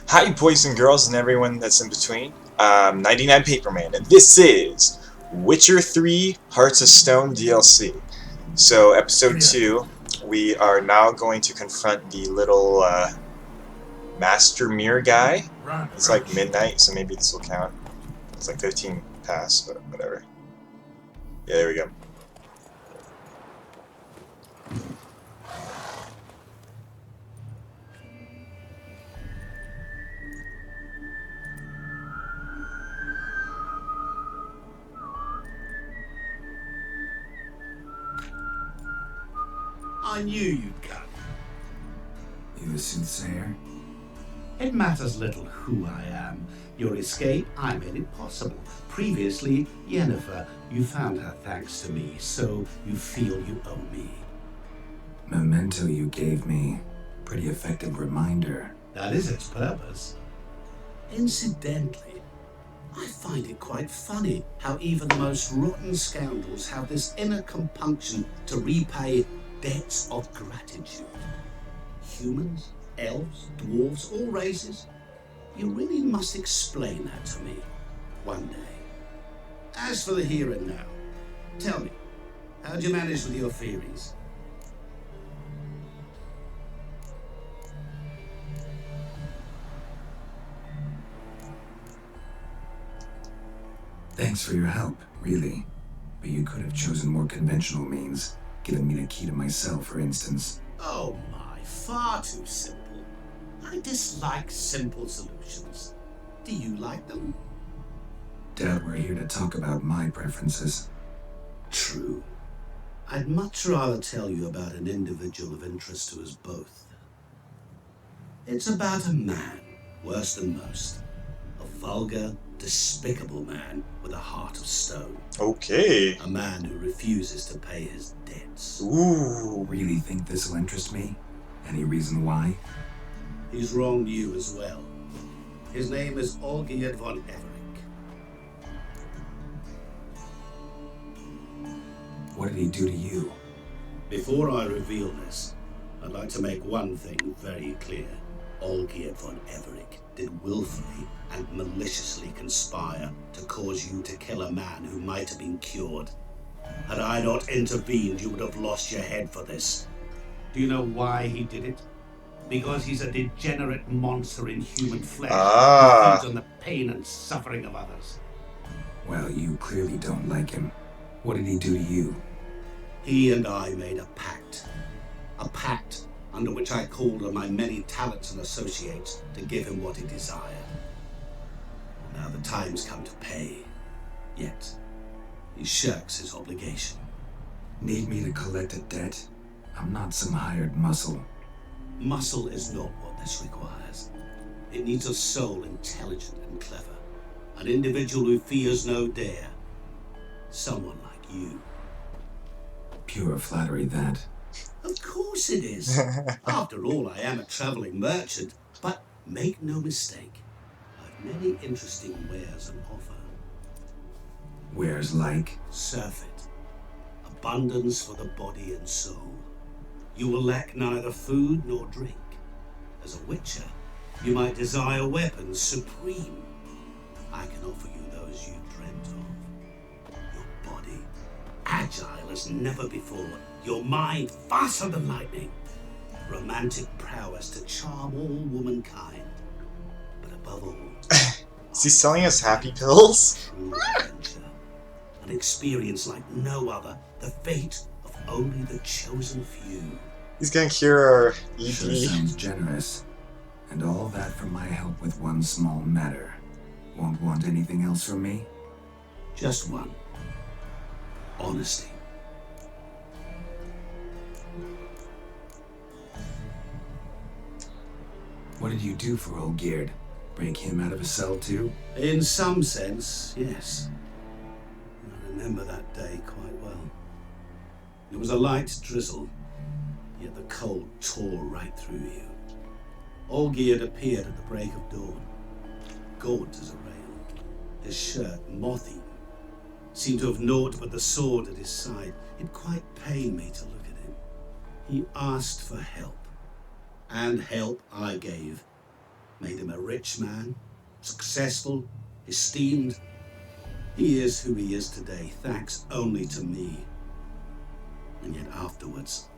Hi, boys and girls, and everyone that's in between. 99 Paperman, and this is Witcher 3 Hearts of Stone DLC. So, episode 2, we are now going to confront the little Master Mirror guy. It's like midnight, so maybe this will count. It's like 15 past, but whatever. Yeah, there we go. I knew you'd come. You a soothsayer? It matters little who I am. Your escape, I made it possible. Previously, Yennefer, you found her thanks to me, so you feel you owe me. Memento you gave me. Pretty effective reminder. That is its purpose. Incidentally, I find it quite funny how even the most rotten scoundrels have this inner compunction to repay debts of gratitude. Humans, elves, dwarves, all races. You really must explain that to me one day. As for the here and now, tell me, how'd you manage with your theories? Thanks for your help, really. But you could have chosen more conventional means. Given me the key to myself, for instance. Oh my, far too simple. I dislike simple solutions. Do you like them? Doubt we're here to talk about my preferences. True. I'd much rather tell you about an individual of interest to us both. It's about a man, worse than most. A vulgar, despicable man with a heart of stone. Okay. A man who refuses to pay his debts. Ooh. Really think this'll interest me? Any reason why? He's wronged you as well. His name is Olgierd von Everec. What did he do to you? Before I reveal this, I'd like to make one thing very clear. Olgierd von Everec did willfully and maliciously conspire to cause you to kill a man who might have been cured. Had I not intervened, you would have lost your head for this. Do you know why he did it? Because he's a degenerate monster in human flesh who feeds on the pain and suffering of others. Well, you clearly don't like him. What did he do to you? He and I made a pact. A pact under which I called on my many talents and associates to give him what he desired. Now the time's come to pay. Yet, he shirks his obligation. Need me to collect a debt? I'm not some hired muscle. Muscle is not what this requires. It needs a soul intelligent and clever. An individual who fears no dare. Someone like you. Pure flattery, that. Of course it is. After all, I am a traveling merchant. But make no mistake, I've many interesting wares on offer. Wares like? Surfeit. Abundance for the body and soul. You will lack neither food nor drink. As a witcher, you might desire weapons supreme. I can offer you those you dreamt of. Your body, agile as never before. Your mind, faster than lightning. Romantic prowess to charm all womankind. But above all... Is he selling us happy pills? True adventure. An experience like no other. The fate of only the chosen few. He's gonna cure our ED. Sure sounds generous. And all that for my help with one small matter. Won't want anything else from me? Just one. Honesty. What did you do for Olgierd? Break him out of a cell too? In some sense, yes. I remember that day quite well. It was a light drizzle, yet the cold tore right through you. Olgierd appeared at the break of dawn, gaunt as a rail, his shirt moth-eaten, seemed to have naught but the sword at his side. It quite pained me to look at him. He asked for help, and help I gave. made him a rich man, successful, esteemed. He is who he is today, thanks only to me. And yet afterwards,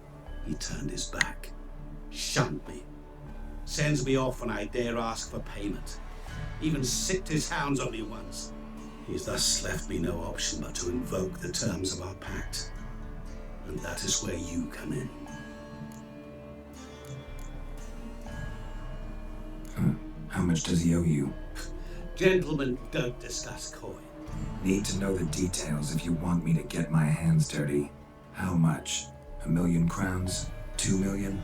he turned his back, shunned me, sends me off when I dare ask for payment, even sicked his hounds on me once. He's thus left me no option but to invoke the terms of our pact. And that is where you come in. How much does he owe you? Gentlemen don't discuss coin. Need to know the details if you want me to get my hands dirty. How much? 1,000,000 crowns? 2,000,000?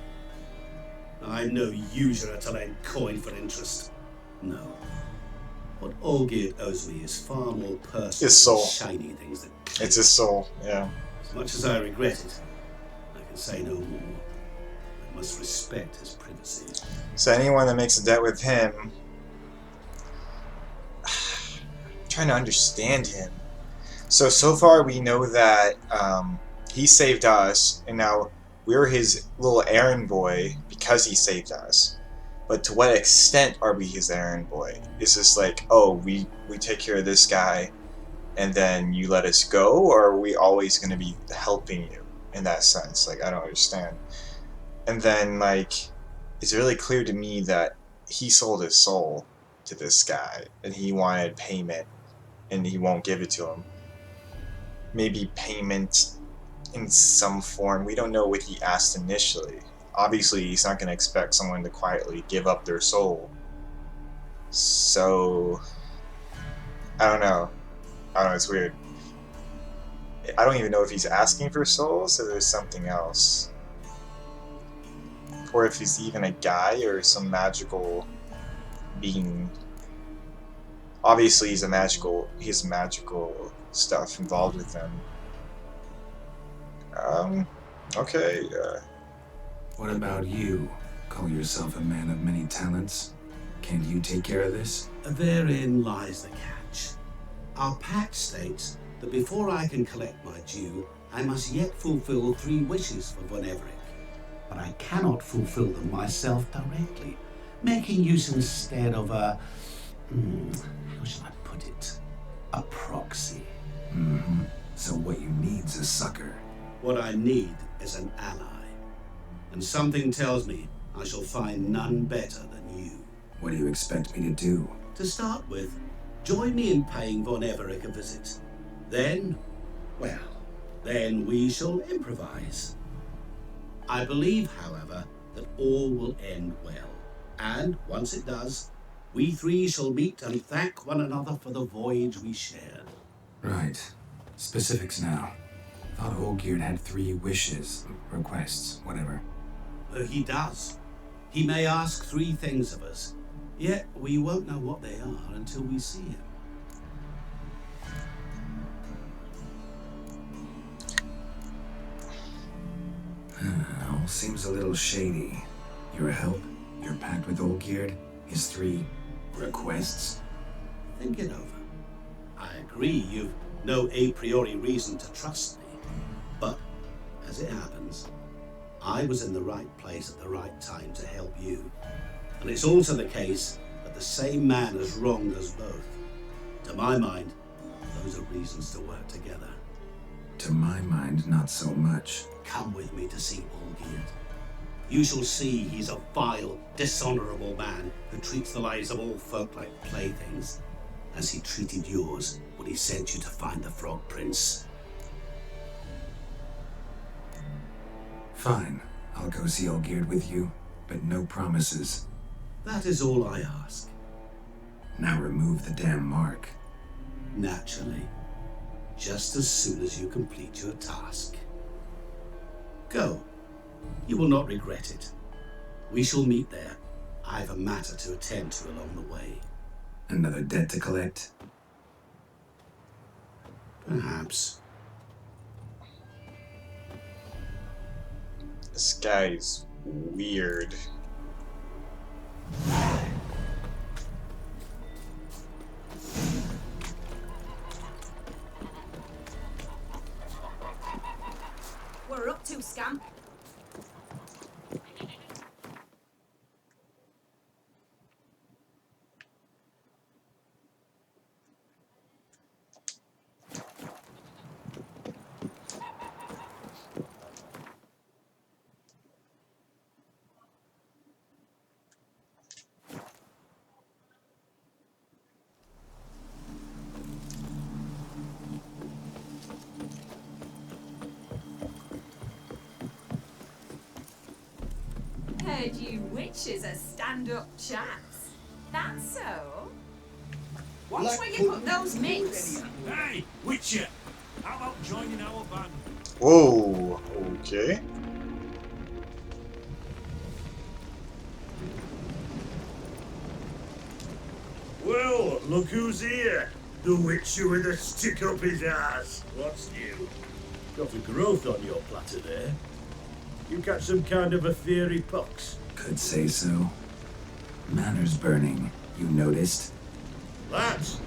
I'm no usurer to lend coin for interest. No. What Olgierd owes me is far more personal His soul. than shiny things that... It's his soul, yeah. As much as I regret it, I can say no more. I must respect his privacy. So anyone that makes a debt with him... I'm trying to understand him. So far we know that he saved us, and now we're his little errand boy because he saved us. But to what extent are we his errand boy? Is this like, oh, we take care of this guy, and then you let us go, or are we always going to be helping you in that sense? Like, I don't understand. And then, like, it's really clear to me that he sold his soul to this guy, and he wanted payment, and he won't give it to him. Maybe payment in some form. We don't know what he asked initially. Obviously, he's not going to expect someone to quietly give up their soul. So, I don't know. It's weird. I don't even know if he's asking for souls or there's something else. Or if he's even a guy or some magical being. Obviously, he has magical stuff involved with him. Okay. What about you? Call yourself a man of many talents? Can you take care of this? Therein lies the catch. Our pact states that before I can collect my due, I must yet fulfill 3 wishes for Von Everec. But I cannot fulfill them myself directly, making use instead of a... how shall I put it? A proxy. So what you need's a sucker. What I need is an ally. And something tells me I shall find none better than you. What do you expect me to do? To start with, join me in paying Von Everec a visit. Then we shall improvise. I believe, however, that all will end well. And once it does, we 3 shall meet and thank one another for the voyage we shared. Right. Specifics now. Thought Olgierd had 3 wishes, requests, whatever. He does. He may ask 3 things of us, yet we won't know what they are until we see him. All seems a little shady. Your help, your pact with Olgierd, his 3 requests. Think it over. I agree you've no a priori reason to trust me, but as it happens, I was in the right place at the right time to help you. And it's also the case that the same man has wronged us both. To my mind, those are reasons to work together. To my mind, not so much. Come with me to see Olgierd. You shall see he's a vile, dishonorable man who treats the lives of all folk like playthings, as he treated yours when he sent you to find the Frog Prince. Fine. I'll go see Olgierd with you, but no promises. That is all I ask. Now remove the damn mark. Naturally. Just as soon as you complete your task. Go. You will not regret it. We shall meet there. I have a matter to attend to along the way. Another debt to collect? Perhaps. This guy's weird. We're up to, Scamp. heard you witches are stand-up chaps. That's so. Watch where you put those mitts. Hey, Witcher! How about joining our band? Whoa, okay. Well, look who's here. The Witcher with a stick up his ass. What's new? Got a growth on your platter there. You got some kind of a theory, Pox? Could say so. Manor's burning. You noticed? Lads,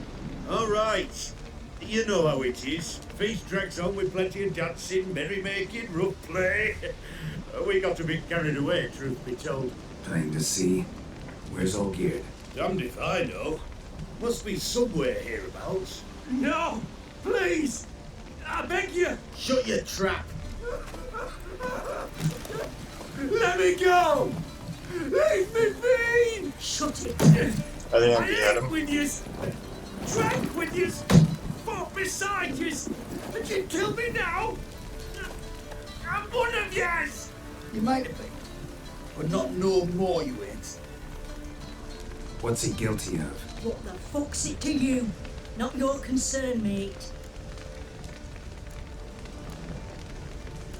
all right. You know how it is. Feast drags on with plenty of dancing, merrymaking, rough play. We got a bit carried away, truth be told. Plain to see. Where's Olgierd? Damned if I know. Must be somewhere hereabouts. No! Please! I beg you! Shut your trap! Let me go! Leave me be! Shut it! I think I'm behind him. When you drank with you, fought beside you, and you kill me now? I'm one of yous! You might have been, but not no more you ain't. What's he guilty of? What the fuck's it to you? Not your concern, mate.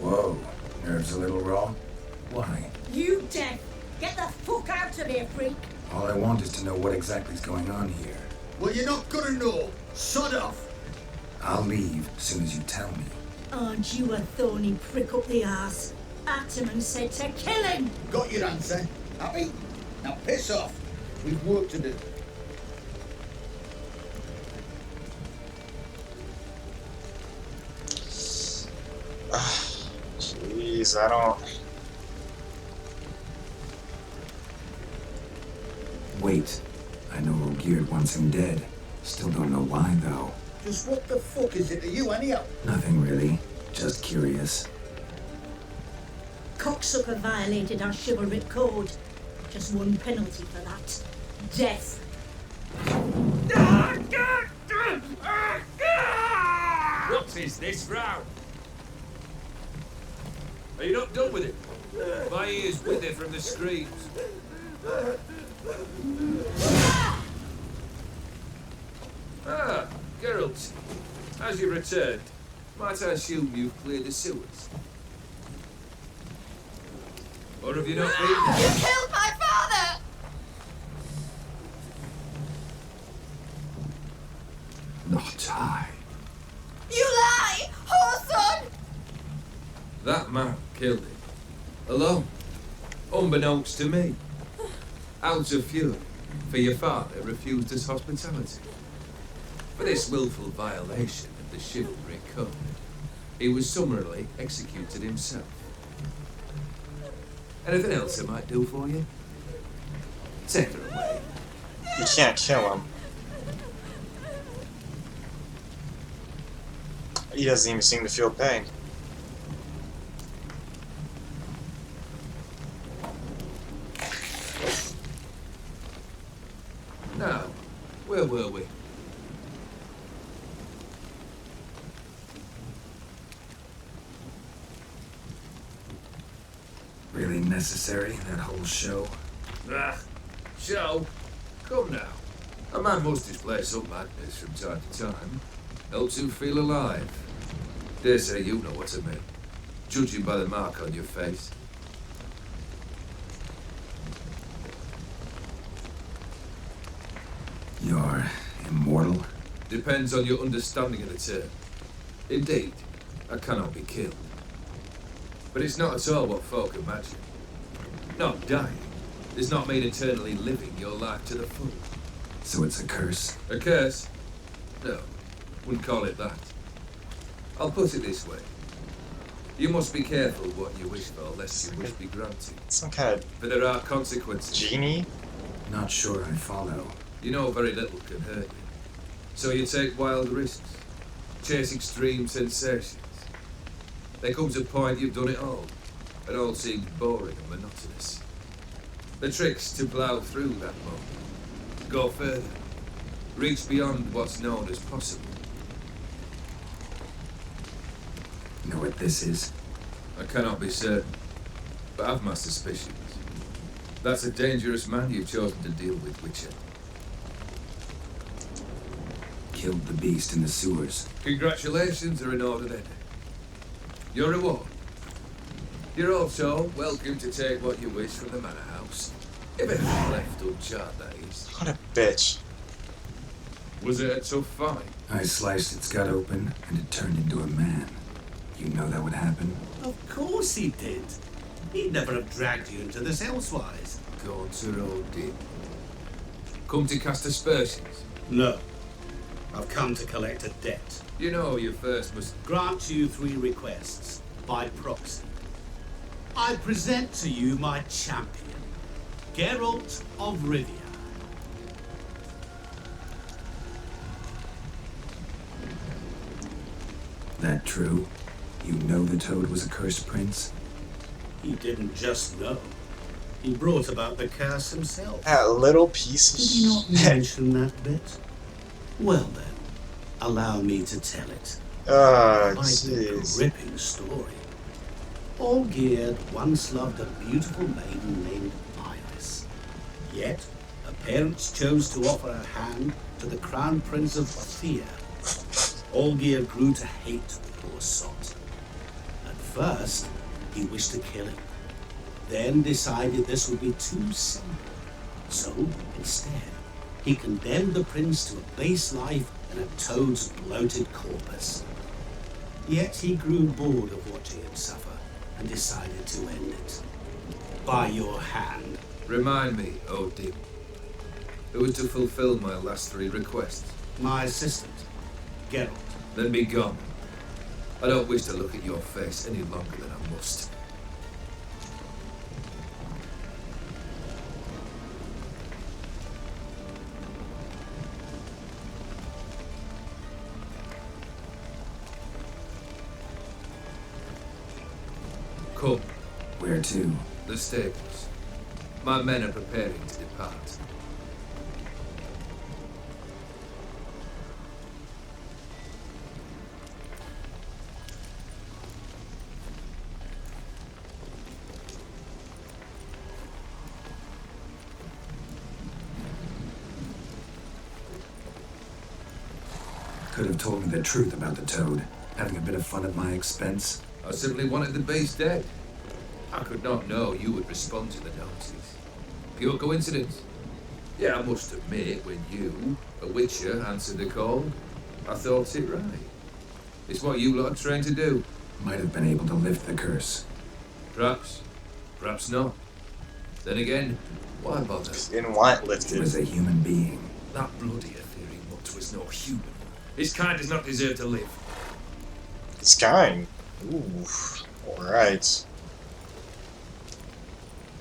Whoa. Nerves a little raw? Why? You deaf! Get the fuck out of here, freak! All I want is to know what exactly is going on here. Well, you're not gonna know. Shut off. I'll leave as soon as you tell me. Aren't you a thorny prick up the arse? Ataman said to kill him! Got your answer. Happy? Now piss off. We've work to do. Jeez, I don't. Wait. I know Olgierd wants him dead. Still don't know why, though. Just what the fuck is it to you, anyhow? Nothing really. Just curious. Cocksucker violated our chivalric code. Just one penalty for that. Death. What is this row? Are you not done with it? My ears wither from the screams. Ah, Geralt. As you returned, might I assume you've cleared the sewers? Or have you not been there? You killed my father! Not I. You lie! Whoreson! That man killed him. Alone. Unbeknownst to me. Out of fury, for your father refused us hospitality. For this willful violation of the chivalry code, he was summarily executed himself. Anything else I might do for you? Take her away. You can't kill him. He doesn't even seem to feel pain. Now, where were we? Really necessary, that whole show? Ah, show? Come now. A man must display some madness from time to time. Helps him feel alive. Dare say you know what I mean. Judging by the mark on your face. You're immortal? Depends on your understanding of the term. Indeed, I cannot be killed. But it's not at all what folk imagine. Not dying does not mean eternally living your life to the full. So it's a curse? A curse? No, wouldn't call it that. I'll put it this way. You must be careful what you wish for, lest your wish be granted. Some kind of For there are consequences. genie? Not sure I follow. You know very little can hurt you. So you take wild risks, chase extreme sensations. There comes a point you've done it all. It all seems boring and monotonous. The trick's to plough through that moment. Go further. Reach beyond what's known as possible. Know what this is? I cannot be certain, but I've my suspicions. That's a dangerous man you've chosen to deal with, Witcher. Killed the beast in the sewers. Congratulations are in order then. Your reward. You're also welcome to take what you wish from the manor house. If anything left uncharted, that is. What a bitch. Was it a tough fight? I sliced its gut open, and it turned into a man. You know that would happen? Of course he did. He'd never have dragged you into this elsewise. Go to Odin. Come to cast aspersions. No. I've come to collect a debt. You know you first must... Grant you 3 requests, by proxy. I present to you my champion, Geralt of Rivia. That true? You know the Toad was a cursed prince? He didn't just know. He brought about the curse himself. That little piece of Did he not mention that bit? Well then, allow me to tell it. Oh, Quite a jeez. gripping story. Olgierd once loved a beautiful maiden named Iris. Yet, her parents chose to offer her hand to the Crown Prince of Othia. Olgierd grew to hate the poor sot. At first, he wished to kill him. Then decided this would be too simple. So, instead, he condemned the prince to a base life in a toad's bloated corpus. Yet he grew bored of watching him suffer and decided to end it. By your hand. Remind me, Odin. Who was to fulfill my last 3 requests? My assistant, Geralt. Then be gone. I don't wish to look at your face any longer than I must. Come. Where to? The stables. My men are preparing to depart. Could have told me the truth about the Toad, having a bit of fun at my expense. I simply wanted the beast dead. I could not know you would respond to the notice. Pure coincidence. Yeah, I must admit, when you, a Witcher, answered the call, I thought it right. It's what you lot are trained to do. Might have been able to lift the curse. Perhaps. Perhaps not. Then again, why bother? Didn't want He lifted. was a human being. That bloody ethereal mutt was no human. His kind does not deserve to live. It's kind. Ooh. Alright.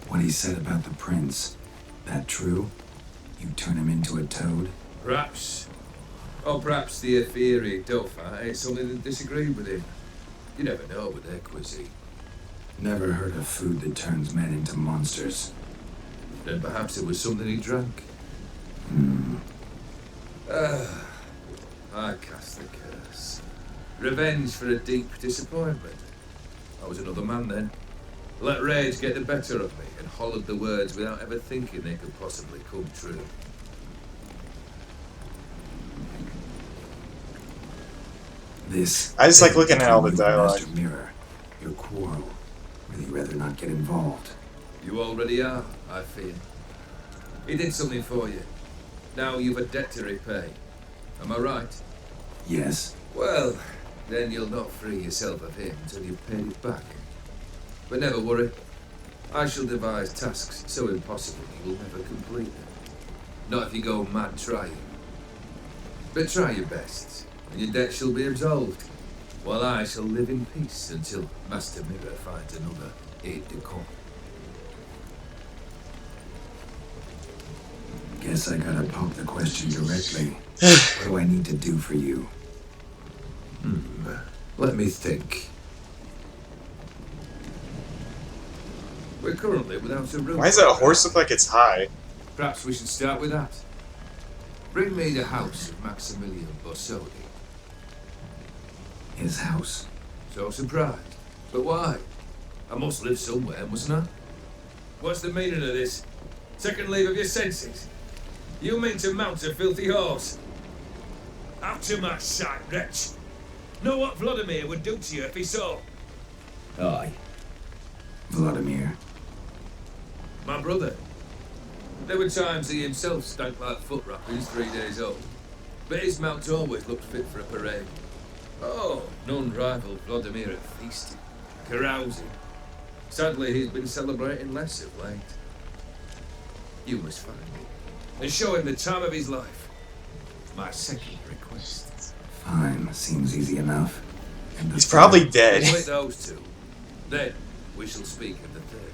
What he said about the prince, that true? You turn him into a toad? Perhaps. Or perhaps the Ethereal Dauphin ate something that disagreed with him. You never know with their cuisine. Never heard of food that turns men into monsters. Then perhaps it was something he drank. I cast the curse. Revenge for a deep disappointment. I was another man then. Let rage get the better of me and hollered the words without ever thinking they could possibly come true. This. I just like looking at all the dialogue. Master Mirror, your quarrel. Really rather not get involved. You already are, I fear. He did something for you. Now you've a debt to repay. Am I right? Yes. Well, then you'll not free yourself of him until you've paid it back. But never worry. I shall devise tasks so impossible you will never complete them. Not if you go mad trying. But try your best, and your debt shall be absolved, while I shall live in peace until Master Mirror finds another aide-de-camp. Guess I gotta poke the question directly. What do I need to do for you? Let me think. We're currently without a room. Why does that horse look like it's high? Perhaps we should start with that. Bring me the house of Maximilian Borsodi. His house? So surprised. But why? I must live somewhere, mustn't I? What's the meaning of this? Second leave of your senses. You mean to mount a filthy horse? Out of my sight, wretch. Know what Vladimir would do to you if he saw? Aye. Vladimir. My brother. There were times he himself stank like foot wrappings 3 days old, but his mount always looked fit for a parade. Oh, none rivaled Vladimir at feasting, carousing. Sadly, he's been celebrating less of late. You must find him and show him the time of his life. My second request. Fine, seems easy enough. And He's probably dead. Complete those two. Then we shall speak of the third.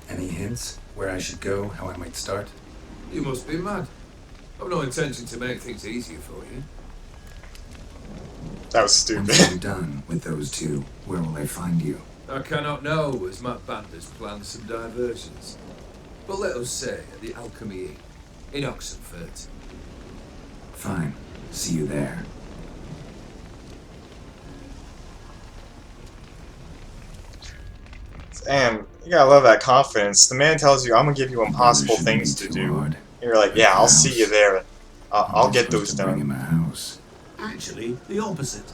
Any hints where I should go, how I might start? You must be mad. I've no intention to make things easier for you. That was Once stupid. I'm done with those two, where will I find you? I cannot know, as my band has planned some diversions. But let us say at the Alchemy Inn, in Oxenfurt. Fine. See you there. Damn, you gotta love that confidence. The man tells you, I'm gonna give you impossible Shouldn't things be to too do. hard. And you're like, yeah, I'll see you there. I'll I'm get supposed those to bring done. him a house. Actually, the opposite.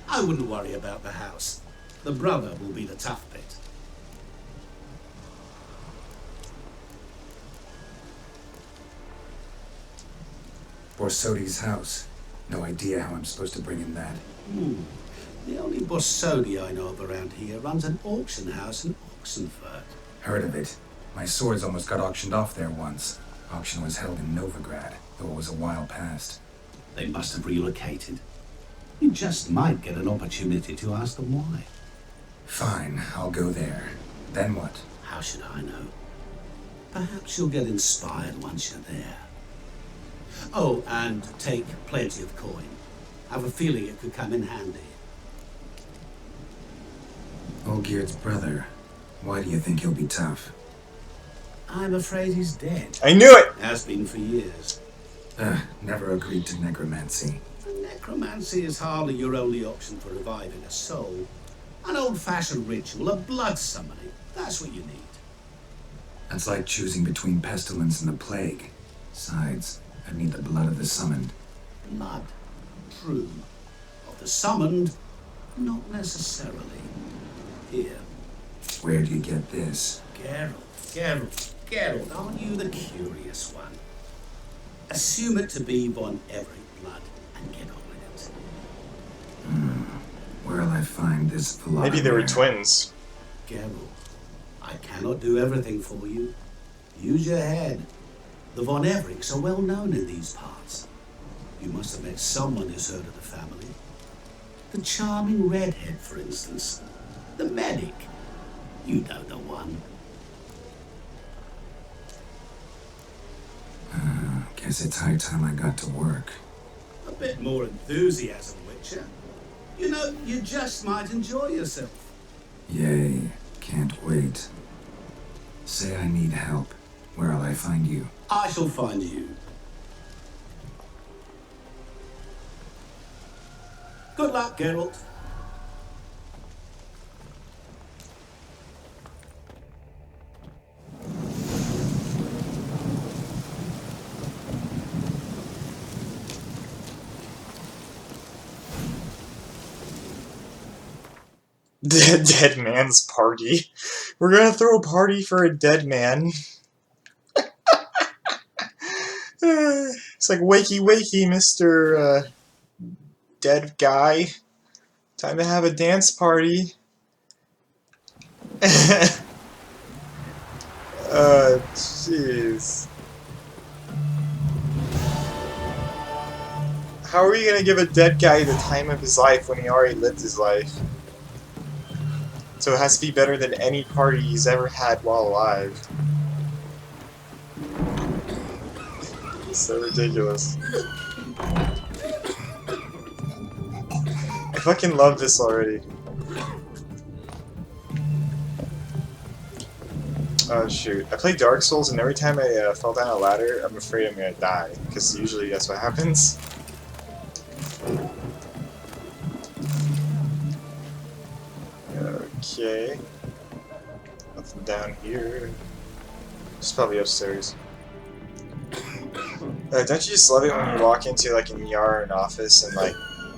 I wouldn't worry about the house. The brother will be the tough bit. Borsodi's house. No idea how I'm supposed to bring in that. The only Borsodi I know of around here runs an auction house in Oxenfurt. Heard of it. My swords almost got auctioned off there once. Auction was held in Novigrad, though it was a while past. They must have relocated. You just might get an opportunity to ask them why. Fine, I'll go there. Then what? How should I know? Perhaps you'll get inspired once you're there. Oh, and take plenty of coin. I have a feeling it could come in handy. Olgierd's brother. Why do you think he'll be tough? I'm afraid he's dead. I knew it! Has been for years. Never agreed to necromancy. Necromancy is hardly your only option for reviving a soul. An old-fashioned ritual, a blood summoning. That's what you need. That's like choosing between pestilence and the plague. Besides, I'd need the blood of the summoned. Blood. True. Of the summoned, not necessarily. Here. Where do you get this? Geralt, aren't you the curious one? Assume it to be Von Everett blood and get on with it. Where'll I find this Vladimir? Maybe they were twins. Geralt, I cannot do everything for you. Use your head. The Von Evericks are well known in these parts. You must have met someone who's heard of the family. The charming redhead, for instance. The medic. You know the one. Guess it's high time I got to work. A bit more enthusiasm, Witcher. You know, you just might enjoy yourself. Yay, can't wait. Say I need help. Where'll I find you? I shall find you. Good luck, Geralt. Dead man's party. We're gonna throw a party for a dead man. It's like wakey wakey, Mr. Dead guy. Time to have a dance party. Jeez. How are you gonna give a dead guy the time of his life when he already lived his life? So it has to be better than any party he's ever had while alive. It's so ridiculous. I fucking love this already. Oh shoot. I play Dark Souls and every time I fall down a ladder, I'm afraid I'm gonna die. Because usually that's what happens. Okay. down here. It's probably upstairs. Don't you just love it when you walk into like an ER or an office and like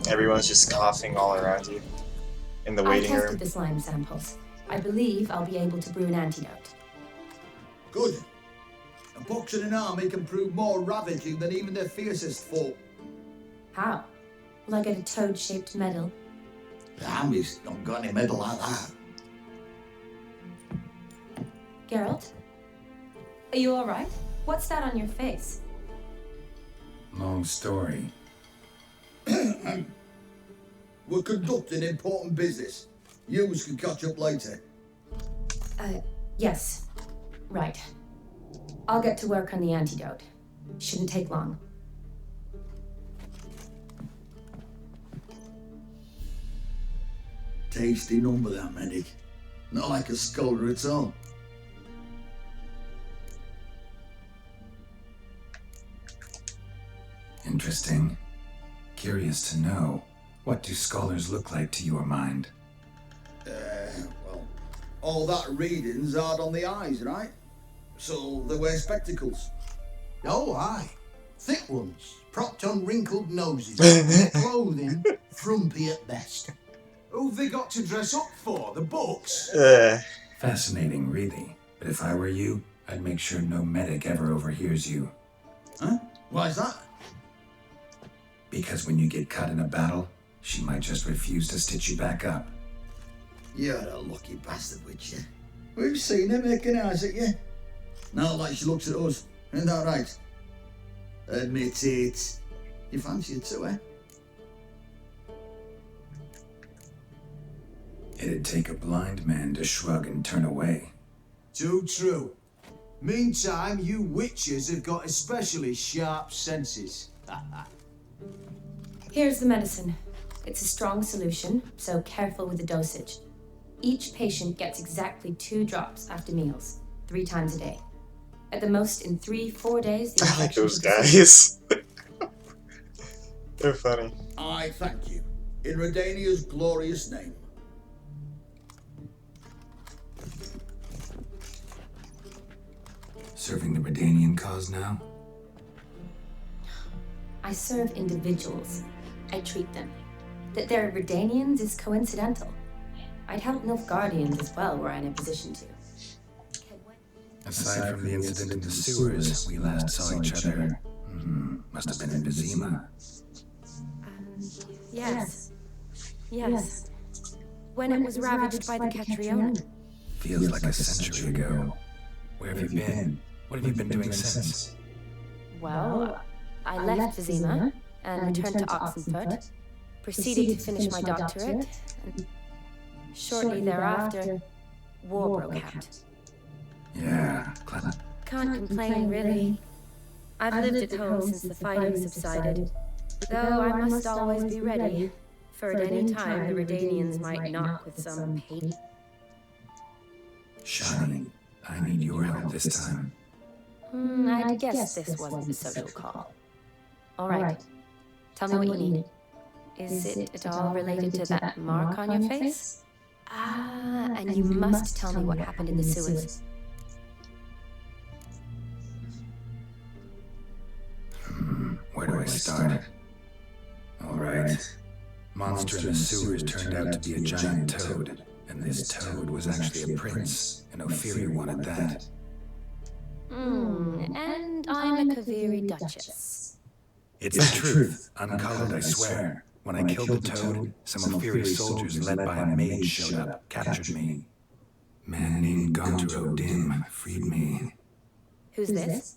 everyone's just coughing all around you in the I waiting tested room? the slime samples. I believe I'll be able to brew an antidote. Good. A pox in an army can prove more ravaging than even their fiercest foe. How? Will I get a toad-shaped medal? The army's not got any medal like that. Geralt? Are you alright? What's that on your face? Long story. We're conducting important business. You can catch up later. Yes. Right. I'll get to work on the antidote. Shouldn't take long. Tasty number, that medic. Not like a scholar at all. Interesting. Curious to know, what do scholars look like to your mind? Well, all that reading's hard on the eyes, right? So they wear spectacles. Oh, aye. Thick ones, propped on wrinkled noses. Their clothing, frumpy at best. Who've they got to dress up for? The books? Fascinating, really. But if I were you, I'd make sure no medic ever overhears you. Huh? Why's that? Because when you get cut in a battle, she might just refuse to stitch you back up. You're a lucky bastard, Witcher. We've seen her making eyes at you. Not like she looks at us. Isn't that right? Admit it. You fancy it too, eh? It'd take a blind man to shrug and turn away. Too true. Meantime, you witches have got especially sharp senses. Here's the medicine. It's a strong solution, so careful with the dosage. Each patient gets exactly 2 drops after meals, 3 times a day. At the most, in 3-4 days, the I like infection those should be safe. guys. They're funny. I thank you. In Redania's glorious name. Serving the Redanian cause now? I serve individuals. I treat them. That they're Redanians is coincidental. I'd help Nilfgaardians as well were I in a position to. Aside from the incident in the sewers, we last saw each other. Must have been in Vizima. Yes. Yes. When it was ravaged by the Catriona. Feels like a century ago. Where have you been? What have you been doing since? Well, I left Vizima and returned to Oxenfurt. Proceeded to finish my doctorate, and shortly thereafter, war broke out. Yeah, Can't complain, really. I've lived at home since the fighting subsided, though I must always be ready, for at any time the Redanians might knock with some hate. Shani, I need your help this time. I guess this wasn't a social call. All right, tell me what you need. Is it at all related to that mark on your face? And you must tell me what happened in the sewers. Where do I start? Alright. Monster in the sewers turned out to be a giant toad, and this toad was actually a prince, and Ophiri wanted that. And I'm a Kaviri Duchess. It's the truth, uncolored, I swear. When I killed the toad, some Ophiri soldiers led by a mage showed up, captured me. Man named Gonturo Dim freed me. Who's this?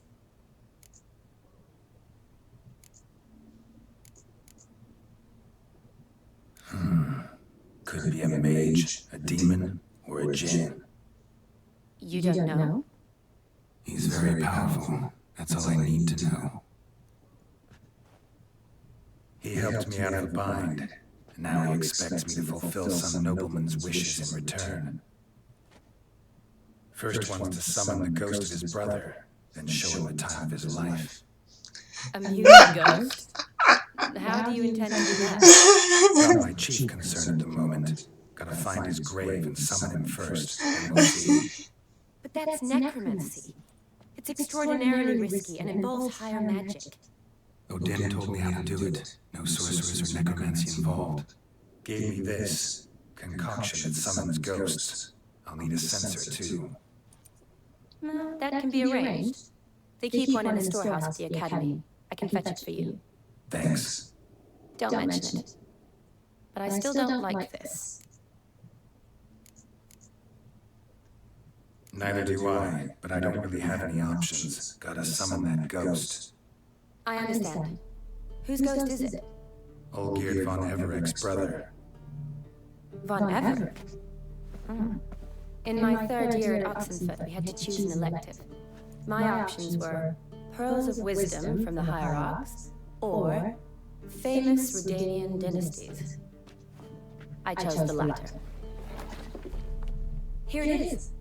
Could be a mage, a demon, or a djinn. You don't know? He's very powerful. That's all I need to know. He helped me out of a bind, and now he expects me to fulfill some nobleman's wishes in return. First one's to summon the ghost of his brother, then show him the time of his life. A mutant ghost? How do you intend to do that? Not my chief concern at the moment. Gotta find his grave and summon him first, and we'll see. But that's necromancy. It's extraordinarily risky and involves higher magic. Odin told me how to do it. No sorcerers or necromancy involved. Gave me this concoction that summons ghosts. I'll need a sensor too. Well, that can be arranged. They keep one in a storehouse at the academy. I can fetch it for you. Thanks. Don't mention it. But I still don't like this. Neither do I, but I don't really have any options. Gotta summon that ghost. I understand. Whose ghost is it? Olgierd von Everek's brother. Von Everek? In my third year at Oxenford, we had to choose an elective. My options were Pearls of Wisdom from the Hierarchs, or famous Redanian dynasties. I chose the latter. Here it is.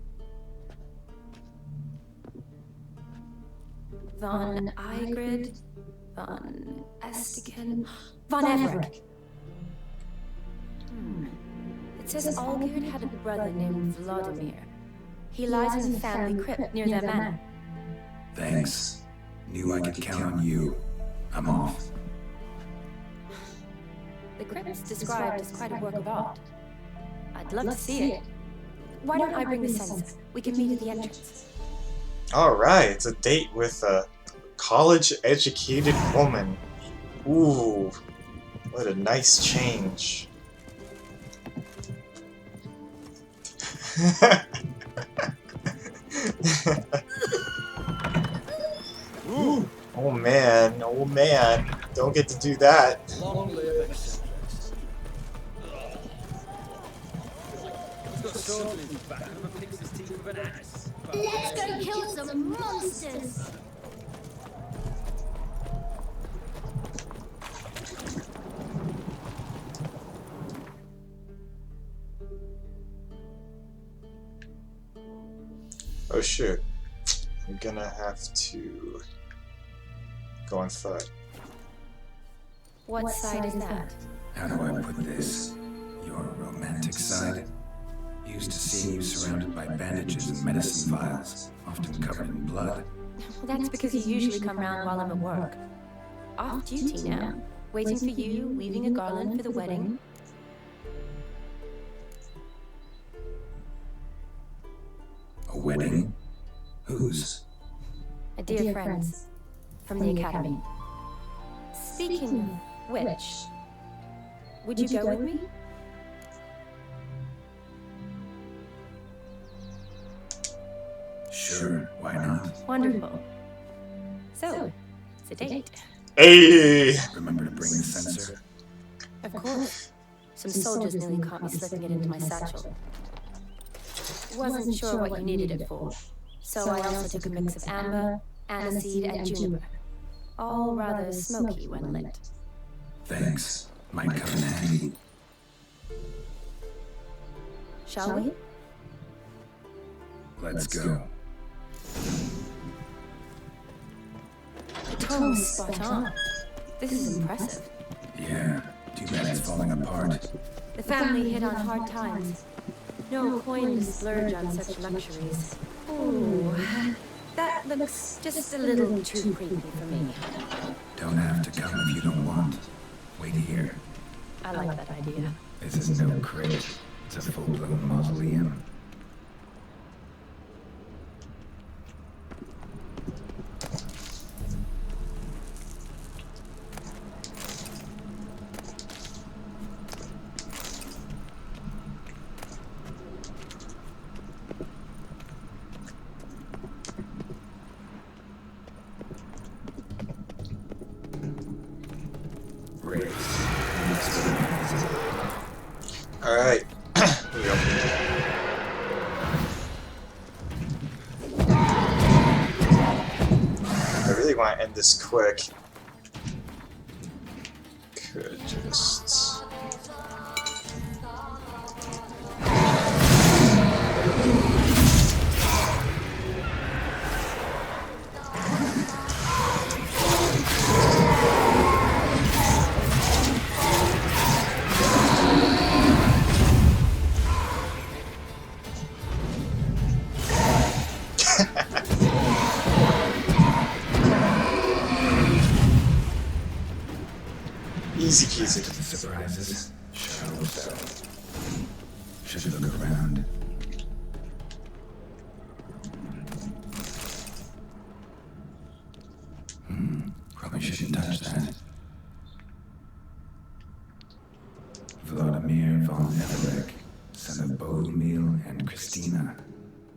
Von Igrid, von Estiken, von Everek. It says Olgierd had a brother named Vladimir. He lies in the family crypt near their manor. Thanks. Knew I could count on you. I'm off. The crypt's described as quite a work of art. I'd love to see it. Why don't I bring the sensor? We can meet at the entrance. Alright, it's a date with a college-educated woman. Ooh, what a nice change. Ooh. Oh man, don't get to do that. Long live Eccentrix. He's got swords in his back and picks his teeth with an axe. Let's go kill some monsters! Oh shoot, I'm gonna have to go on foot. What side is that? How do I put this? Your romantic side? Used to seeing you surrounded by bandages and medicine vials, often covered in blood. Well, that's because you usually come round while I'm at work. Off duty now. Waiting for you, weaving a garland for the wedding. A wedding? Whose? A dear friend's. From the academy. Speaking of which, would you go with me? Sure, why not? Wonderful. So, it's a date. Hey! Remember to bring the sensor? Of course. Some soldiers nearly caught me slipping it into my satchel. Wasn't sure what you needed it for, so I also took a mix of amber, aniseed, and juniper. All rather smoky when lit. Thanks. Might come in handy. Shall we? Let's go. The tone is spot on. This is impressive. Yeah, too bad it's falling apart. The family hit on hard times. No coin to splurge on such luxuries. Ooh, that looks just a little too creepy for me. Don't have to come if you don't want. Wait here. I like that idea. This is no crypt. It's a full-blown mausoleum. Alright. Here we go. I really want to end this quick. Could just... Easy peasy. Surprises. Sure so. Should look around. Probably shouldn't touch that. Vladimir von Everek, son of Bohumil and Christina.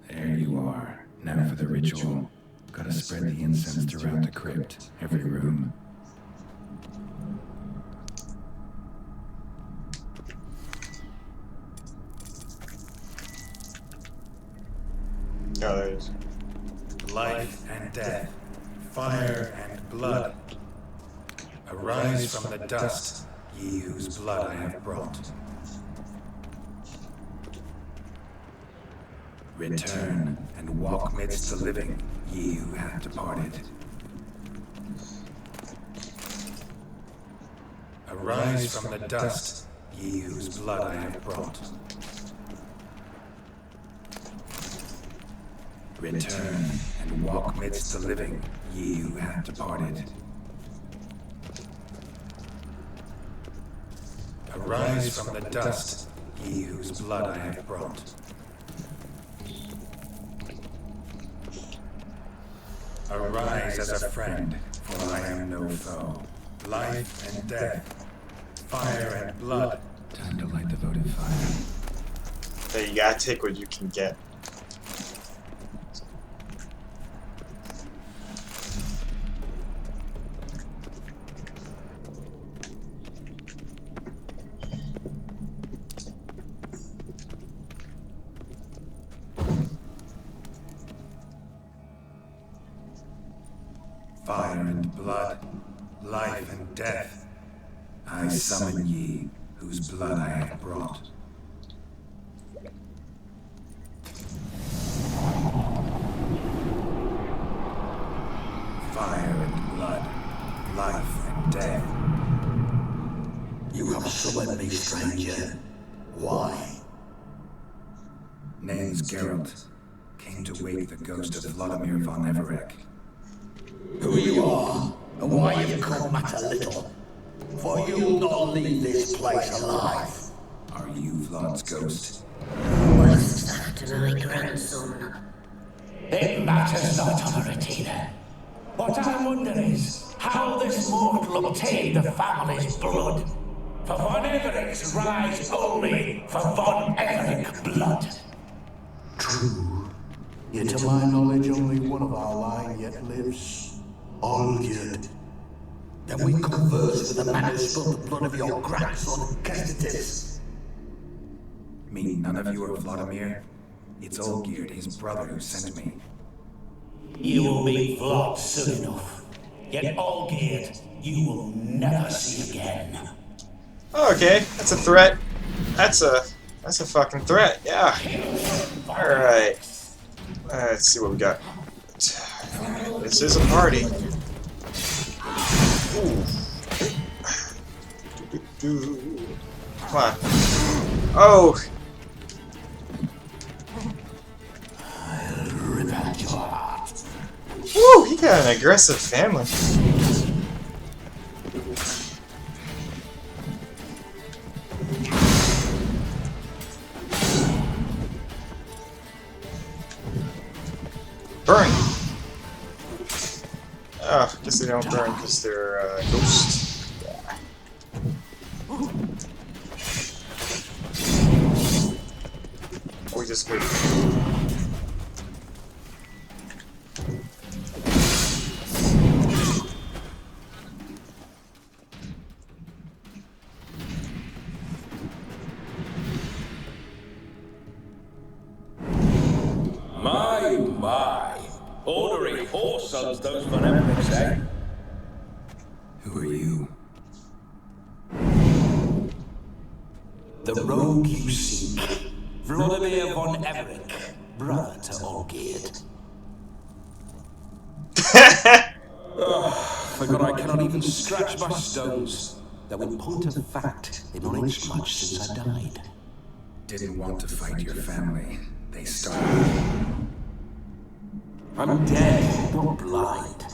There you are. Now for the ritual. Gotta spread the incense throughout the crypt, every room. Oh, there it is. Life and death, fire and blood. Arise from the dust, ye whose blood I have brought. Return and walk midst the living, ye who have departed. Arise from the dust, ye whose blood I have brought. Return and walk midst the living, ye who have departed. Arise from the dust, ye whose blood I have brought. Arise as a friend, for I am no foe. Life and death, fire and blood. Time to light the votive fire. Hey, you gotta take what you can get. Fire and blood, life and death. I summon ye, whose blood I have brought. Fire and blood, life and death. You have summoned me, stranger. Why? Name's Geralt. Came to wake the ghost of Vladimir von Everek. Who you are, and why you've come matter little. For you'll not leave this place alive. Are you Vlad's ghost? What's that to my grandson? It matters not, Honoratina. What I wonder is how this mortal obtained the family's blood. For Von Everek's rise only for Von Everek blood. True. Yet to my knowledge only one of our line yet lives. Olgierd. Then we converse with the man who spilled the blood of your grandson, Kestitis. Meaning none of you are Vladimir? It's Olgierd, his brother, who sent me. You will be Vlad soon enough. Yet Olgierd, you will never see again. Okay, that's a threat. That's a fucking threat, yeah. Alright. Let's see what we got. This is a party. Ooh. Come on. Oh! I'll rip out your heart. Woo! He got an aggressive family. Burn! Oh, guess they don't burn because they're ghosts. Yeah. We just wait. My. Ordering horse sons those Von Evereks, eh? Who are you? The rogue you seek. Vladimir Von Everek, brother to Olgierd. Forgot I cannot even scratch my stones. Though in point of fact, they've not aged much since I died. Didn't want to fight your family. They started. I'm dead, not blind.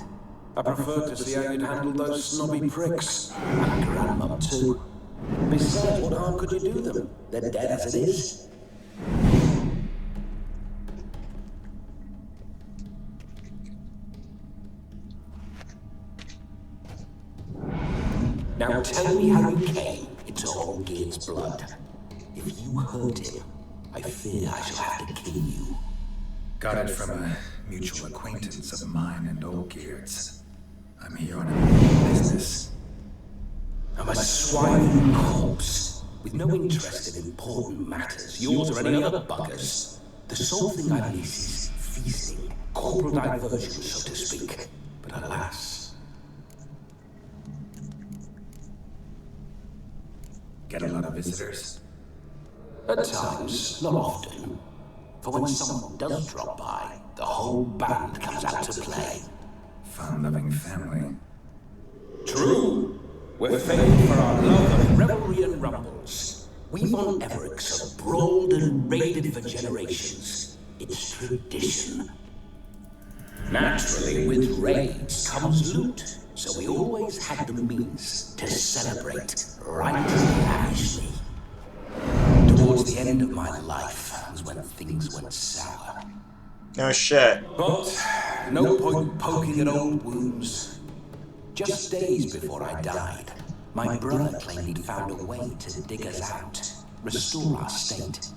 I prefer to see how you'd handle those snobby pricks. And Grandmum too. Besides, what harm could you do them? They're dead as it is. Now tell me how you came into Olgierd's blood. If you hurt him, I fear I shall have to kill you. Got it from a mutual acquaintance of mine and Olgierd's. I'm here on a business. I'm a swine corpse, with no interest in important matters, yours or any other buggers. The sole thing I miss is feasting, corporal diversion, so to speak. But alas. Get a lot of visitors? At times, not often. For when someone does drop by, the whole band comes out to play. Fun-loving family. True. We're famed for our love of revelry and rumbles. We've on Everix have brawled and raided for generations. It's tradition. Naturally, with raids comes loot, so we always had the means to celebrate right lavishly. Towards the end of my life was when things went sour. No shit. But no point poking at old wounds. Just days before I died, my brother claimed he'd found a way to dig us out, restore our state.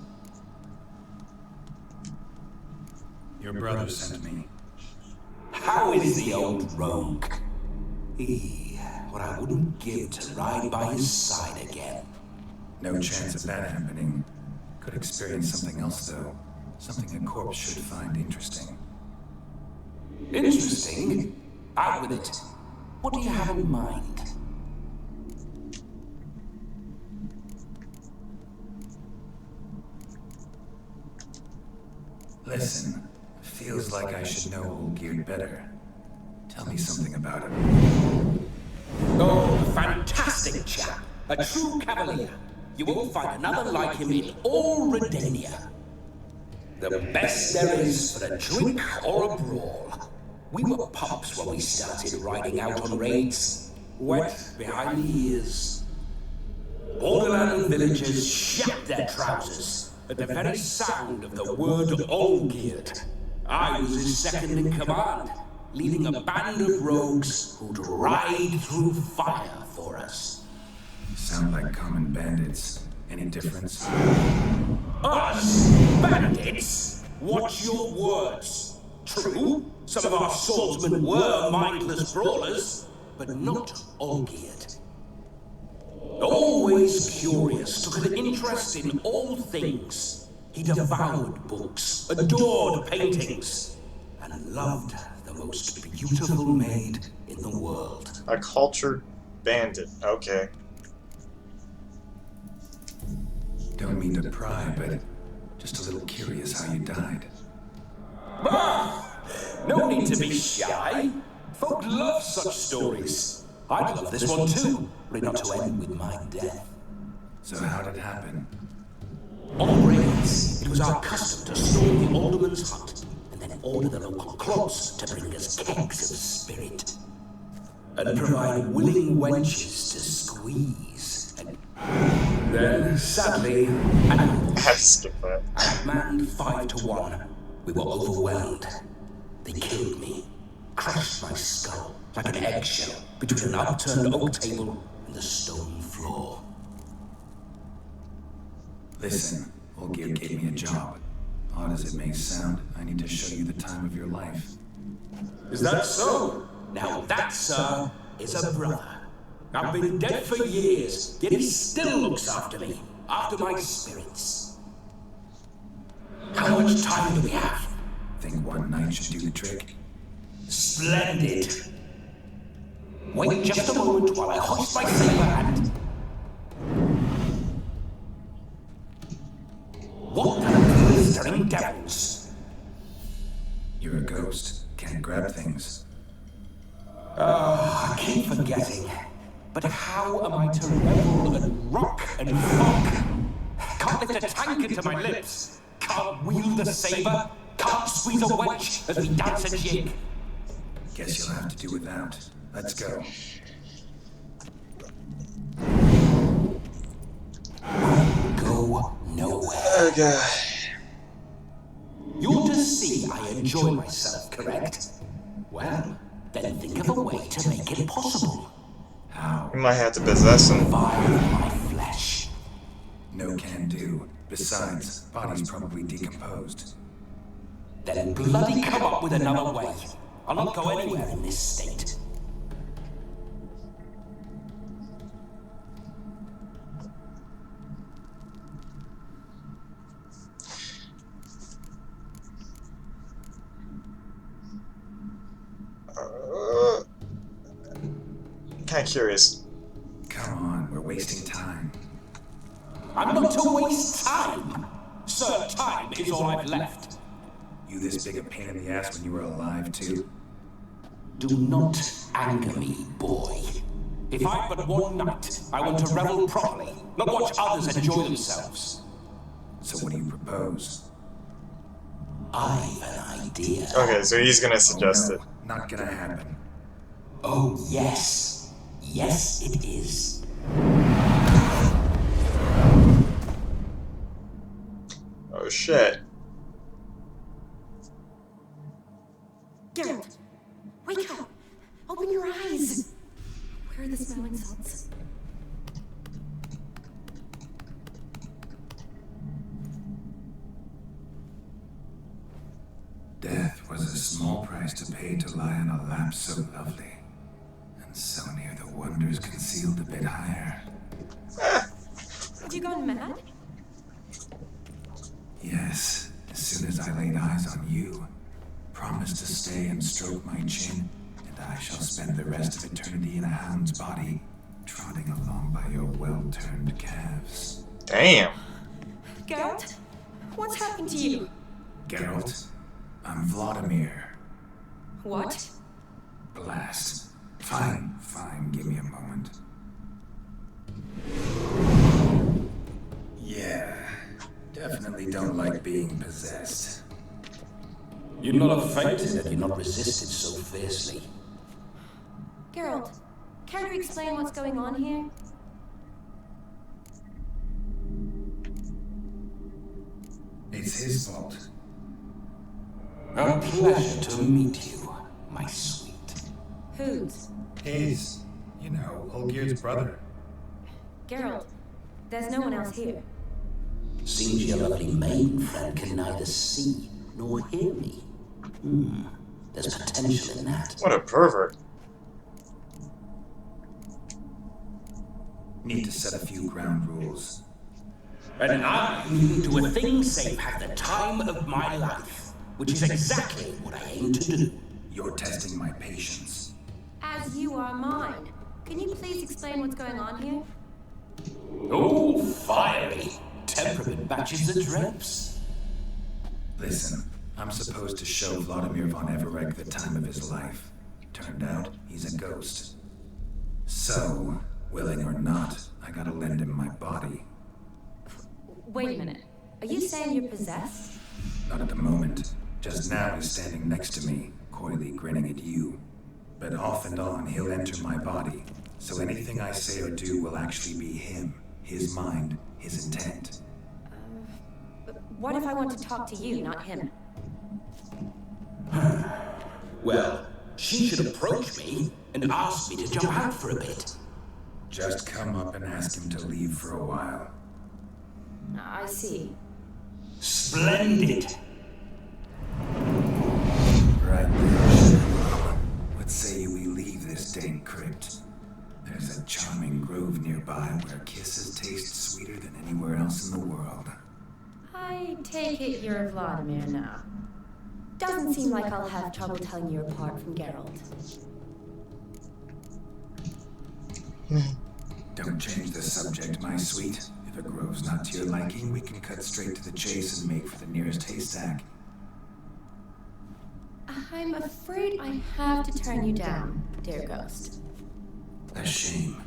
Your brother sent me. How is the old rogue? What I wouldn't give to ride by his side again. No chance of that happening. Could experience something else, though. Something a corpse should find interesting. Interesting? Out with it. What do you have in mind? Listen, feels like I should know Olgierd better. Tell me something about him. Oh, fantastic chap. A true cavalier. You won't find another like him in all Redania. The best there is for a drink or a brawl. We were pups when we started riding out on raids. Wet behind the ears. Borderland villagers shat their trousers at the very sound of the word Olgierd. I was his second in command, leading a band of rogues who'd ride through fire for us. Sound like common bandits. Any difference? Us? Bandits? Watch your words. True, some of our swordsmen were mindless brawlers, but not Olgierd. Always curious, took an interest in all things. He devoured books, adored paintings, and loved the most beautiful maid in the world. A cultured bandit. Okay. Don't mean to pry, but just a little curious how you died. No need to be shy. Folk love such stories. I'd love this one too, but not to end with my death. So how did it happen? On raids, it was our custom to storm the alderman's hut and then order the local clogs to bring us kegs of spirit. And provide willing wenches to squeeze. And then, sadly, outmanned 5 to 1. We were overwhelmed. They killed me, crushed my skull like an eggshell between an upturned oak table and the stone floor. Listen, Olgierd gave me a job. Odd as it may sound, I need to show you the time of your life. Is that so? Now that, sir, is a brother. I've been dead for years, yet he still looks after me, after my spirits. How much time do we have? Think one night should do the trick? Splendid. Wait just a moment while I hoist my saber hand. What the blistering devils? You're a ghost. Can't grab things. I keep forgetting. But how am I to revel and rock and funk? Can't lift a tank into my lips. Can't wield a saber. Can't squeeze a wench as we dance a jig. Guess you'll have to do without. Let's go. Go nowhere. Oh god. You're to see I enjoy myself, correct? Well, then think of a way to make it possible. How? We might have to possess him. Via my flesh. No can do. Besides, body's probably decomposed. Then bloody come up with another way. I'll not go anywhere in this state. Kind of curious. Come on, we're wasting time. I'm not to waste time. Sir, time is all I've left. You this big a pain in the ass when you were alive, too? Do not anger me, boy. If I've but one night, I want to revel properly, not watch others enjoy themselves. So what do you propose? I've an idea. Okay, so he's gonna suggest it. Not gonna happen. Oh, yes. Yes, it is. Oh shit. Geralt, wake up! Open your eyes! Where are the smelling salts? Death was a small price to pay to lie on a lap so lovely, and so near the wonders concealed a bit higher. Have you gone mad? Yes, as soon as I laid eyes on you, promised to stay and stroke my chin, and I shall spend the rest of eternity in a hound's body, trotting along by your well-turned calves. Damn. Geralt? What's happened to you? Geralt, I'm Vladimir. What? Blast. Fine, give me a moment. Yeah, definitely don't like being possessed. You'd not have fainted had you not resisted so fiercely. Geralt, can't you explain what's going on here? It's his fault. A pleasure to meet you, my sweet. Whose? His. You know, Olgir's brother. Geralt, there's no one else here. Seems your lovely maiden friend can neither see nor hear me. There's potential in that. What a pervert. Need to set a few ground rules. And I, who do a thing save have the time of my life, which is exactly what I aim to do. You're testing my patience. As you are mine. Can you please explain what's going on here? Oh, fiery. Temperament matches the drapes. Listen, I'm supposed to show Vladimir von Everec the time of his life. Turned out, he's a ghost. So, willing or not, I gotta lend him my body. Wait a minute. Are you saying you're possessed? Not at the moment. Just now he's standing next to me, coyly grinning at you. But off and on, he'll enter my body. So anything I say or do will actually be him, his mind, his intent. What if I want to talk to you, not him? Well, she should approach me and ask me to jump out for a bit. Just come up and ask him to leave for a while. I see. Splendid. Right there. What say we leave this dank crypt? There's a charming grove nearby where kisses taste sweeter than anywhere else in the world. I take it you're Vladimir now. Doesn't seem like I'll have trouble telling you apart from Geralt. Don't change the subject, my sweet. If a grove's not to your liking, we can cut straight to the chase and make for the nearest haystack. I'm afraid I have to turn you down, dear ghost. A shame.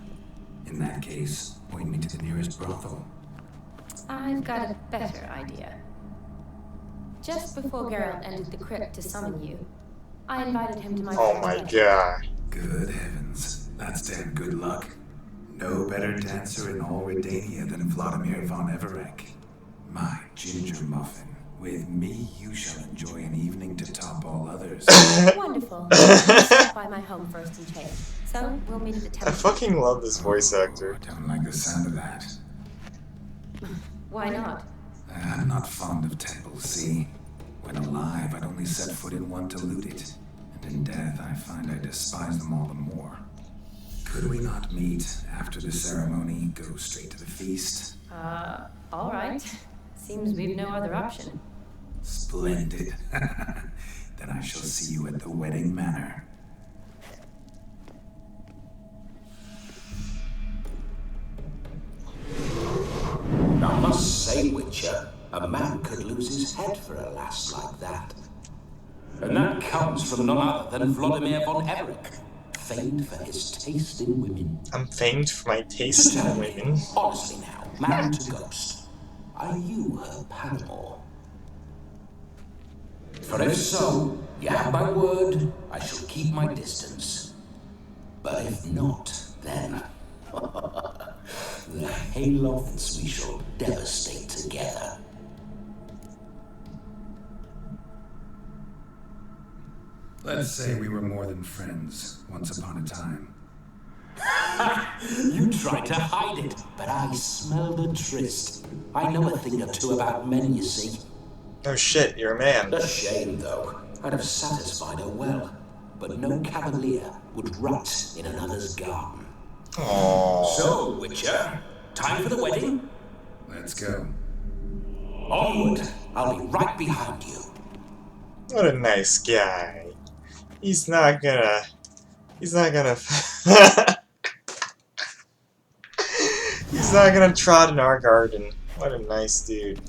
In that case, point me to the nearest brothel. I've got a better idea. Just before Geralt entered the crypt to summon you, I invited him to my Oh my god. Good heavens. That's damn good luck. No better dancer in all Redania than Vladimir von Everett. My ginger muffin. With me, you shall enjoy an evening to top all others. Wonderful. I'll stop by my home first and change. So, we'll meet at the temple. I fucking love this voice actor. I don't like the sound of that. Why not? I'm not fond of temples, see? When alive, I'd only set foot in one to loot it. And in death, I find I despise them all the more. Could we not meet after the ceremony, go straight to the feast? All right. Seems we've no other option. Splendid. Then I shall see you at the wedding manor. I must say, Witcher, a man could lose his head for a lass like that. And that comes from none other than Vladimir von Everett, famed for his taste in women. I'm famed for my taste in women. Honestly now, man to ghost, are you her paramour? For if so, you have my word, I shall keep my distance. But if not, then the Haylofts we shall devastate together. Let's say we were more than friends, once upon a time. You tried to hide it, but I smelled a tryst. I know a thing or two about men, you see. Oh shit, you're a man. A shame, though. I'd have satisfied her well, but no cavalier would rot in another's garden. Aww. So, Witcher, time for the wedding? Let's go. Onward! I'll be right behind you. What a nice guy. He's not gonna He's not gonna trot in our garden. What a nice dude.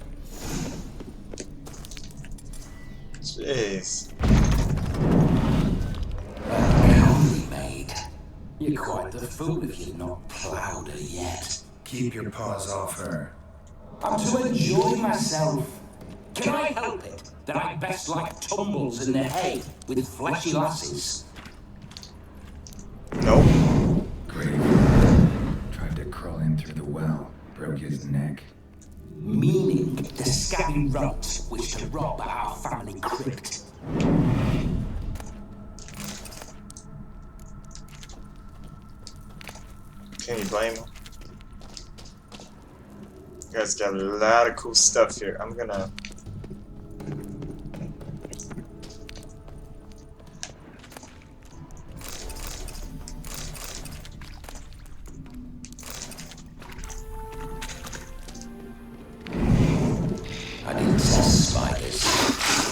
Jeez. Comely maid. You're quite the fool if you've not ploughed her yet. Keep your paws off her. I'm to enjoy myself. Can I help it that I best like tumbles in the hay with fleshy lasses? Nope. Grave. Tried to crawl in through the well. Broke his neck. Meaning the scabby runt wished to rob our family crypt. Can you blame him? You guys got a lot of cool stuff here. I'm gonna... I detest spiders.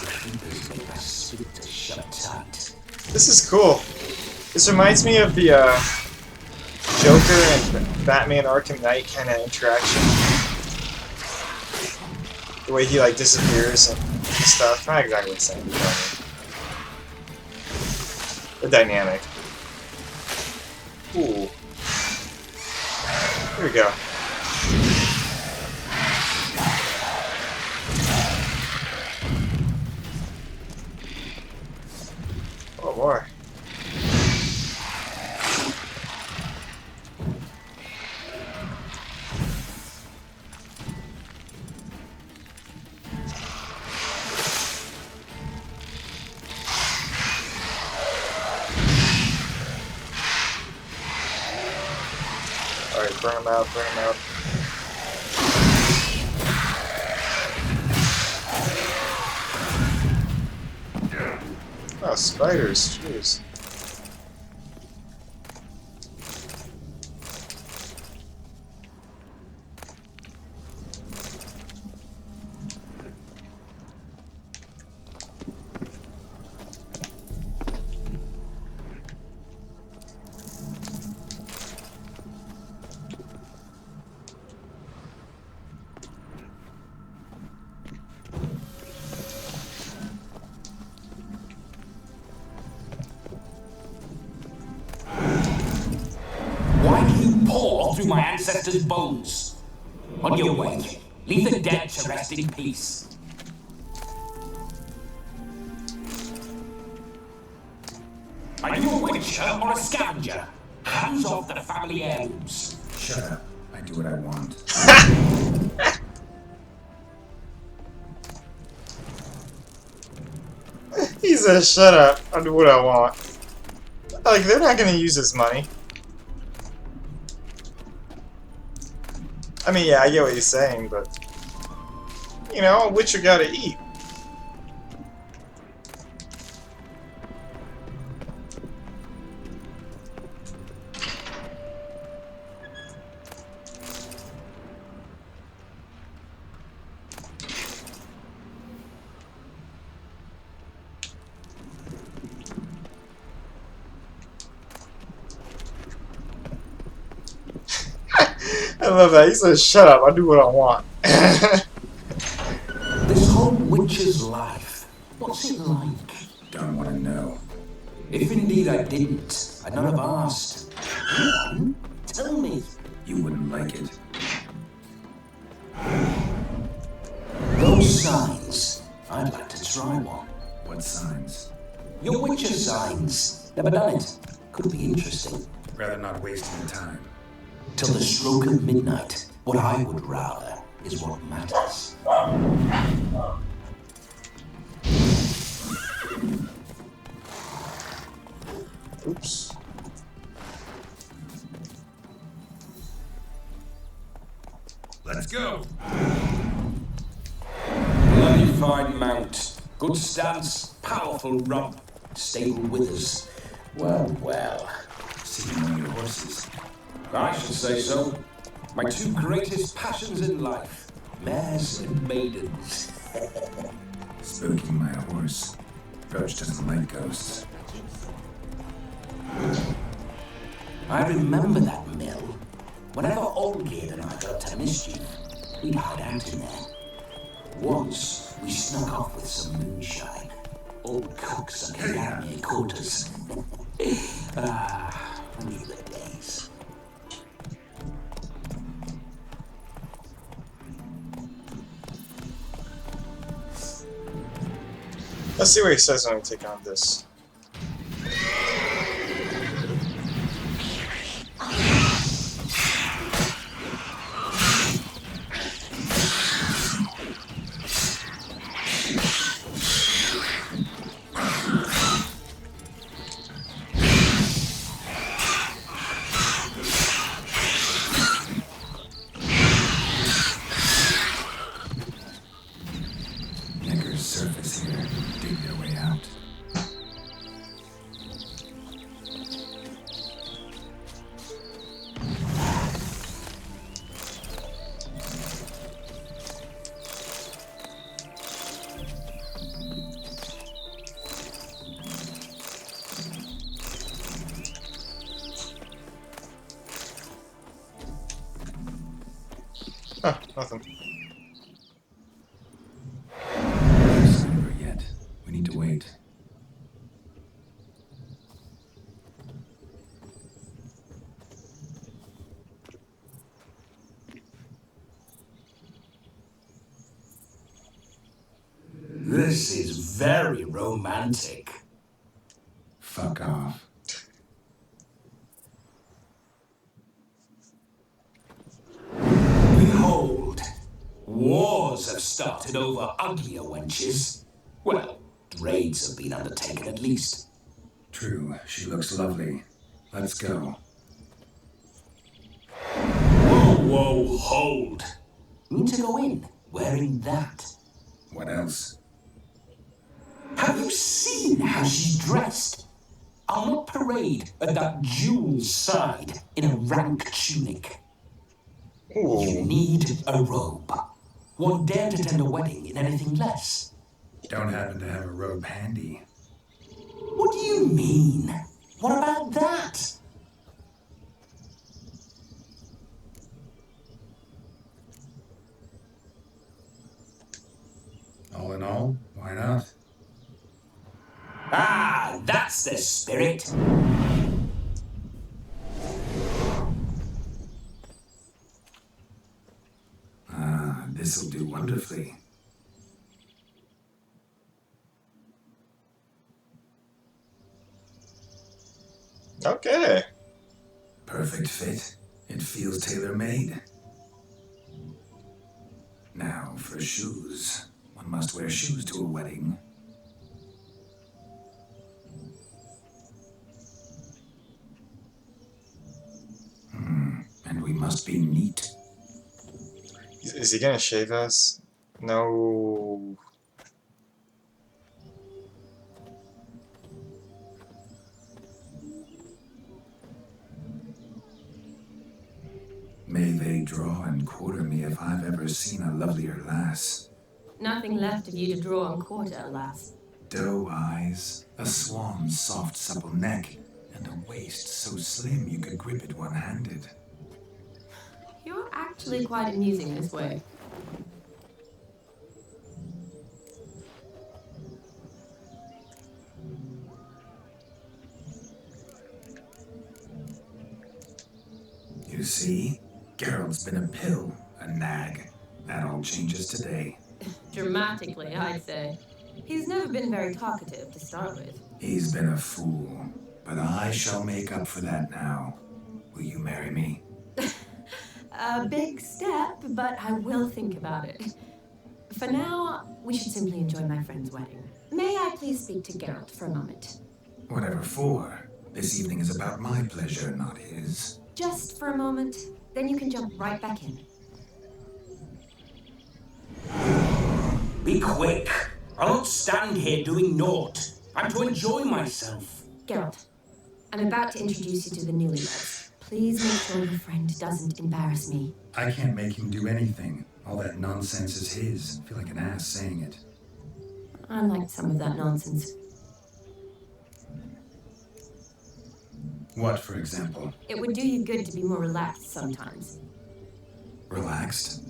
Creepers make my sphincter shut tight. This is cool. This reminds me of the Joker and Batman Arkham Knight kind of interaction. The way he like disappears and stuff. Not exactly the same, you know what I mean? The dynamic. Ooh. Here we go. Oh, more. Alright, burn them out, burn them out. Oh, spiders, jeez. Through my ancestors' bones. On your way, leave the dead to rest in peace. Are you a witcher or a scavenger? Hands off the family heirlooms. Shut up. I do what I want. He said, shut up, I'll do what I want. Like, they're not gonna use this money. I mean, yeah, I get what you're saying, but... You know, a witcher gotta eat. I love that. He says, shut up, I'll do what I want. This whole witcher's life, what's it like? Don't want to know. If indeed I didn't, I'd not have asked. Come on, tell me. You wouldn't like it. Those signs, I'd like to try one. What signs? Your witcher signs. Never done it. Could be interesting. Rather not wasting your time. Till the stroke of midnight, what I would rather is what matters. Oops. Let's go. Bloody fine mount. Good stance, powerful rump, stable withers. Well, well. See one of your horses. I should say so. My two greatest passions in life, mares and maidens. Spooking my horse. Roach doesn't like ghosts. I remember that mill. Whenever Olgerd and I got to mischief, we'd hide out in there. Once, we snuck off with some moonshine. Old cooks and Yarmir quarters. Only the days. Let's see what he says when we take on this. Necker's surface here. Dig their way out. Huh, nothing. It's not over yet. We need to wait. This is very romantic. Fuck off. Behold, wars have started over uglier wenches. Well, raids have been undertaken at least. True, she looks lovely. Let's go. Whoa, hold. Mean to go in wearing that? What else? Have you seen how she's dressed? I'll not parade at that jewel's side in a rank tunic. You need a robe. Won't dare to attend a wedding in anything less. Don't happen to have a robe handy. What do you mean? What about that? All in all, why not? Ah, that's the spirit. Ah, this'll do wonderfully. Okay. Perfect fit. It feels tailor-made. Now, for shoes. One must wear shoes to a wedding. And we must be neat. Is he gonna shave us? No. May they draw and quarter me if I've ever seen a lovelier lass. Nothing left of you to draw and quarter, alas. Doe eyes, a swan's soft supple neck, and a waist so slim you could grip it one-handed. You're actually quite amusing this way. You see? Geralt's been a pill, a nag. That all changes today. Dramatically, I'd say. He's never been very talkative to start with. He's been a fool, but I shall make up for that now. Will you marry me? A big step, but I will think about it. For now, we should simply enjoy my friend's wedding. May I please speak to Geralt for a moment? Whatever for. This evening is about my pleasure, not his. Just for a moment, then you can jump right back in. Be quick. I won't stand here doing naught. I'm to enjoy myself. Geralt, I'm about to introduce you to the newlyweds. Please make sure your friend doesn't embarrass me. I can't make him do anything. All that nonsense is his. I feel like an ass saying it. I like some of that nonsense. What, for example? It would do you good to be more relaxed sometimes. Relaxed?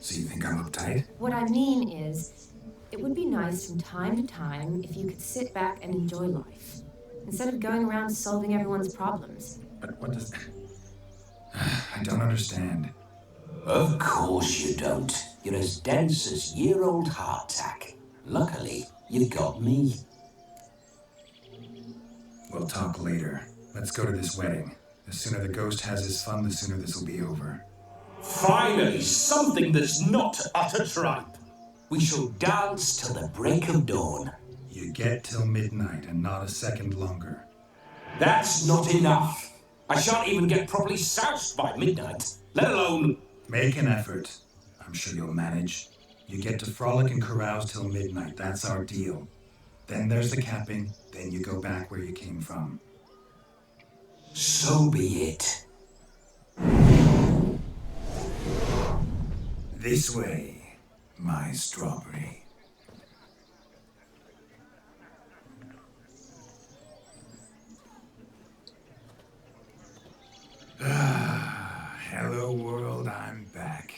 So you think I'm uptight? What I mean is, it would be nice from time to time if you could sit back and enjoy life, instead of going around solving everyone's problems. But what does... I don't understand. Of course you don't. You're as dense as year-old hardtack. Luckily, you've got me. We'll talk later. Let's go to this wedding. The sooner the ghost has his fun, the sooner this will be over. Finally, something that's not utter tripe. We shall dance till the break of dawn. You get till midnight and not a second longer. That's not enough. I shan't even get properly soused by midnight, let alone... Make an effort. I'm sure you'll manage. You get to frolic and carouse till midnight. That's our deal. Then there's the capping. Then you go back where you came from. So be it. This way, my strawberry. Hello world, I'm back.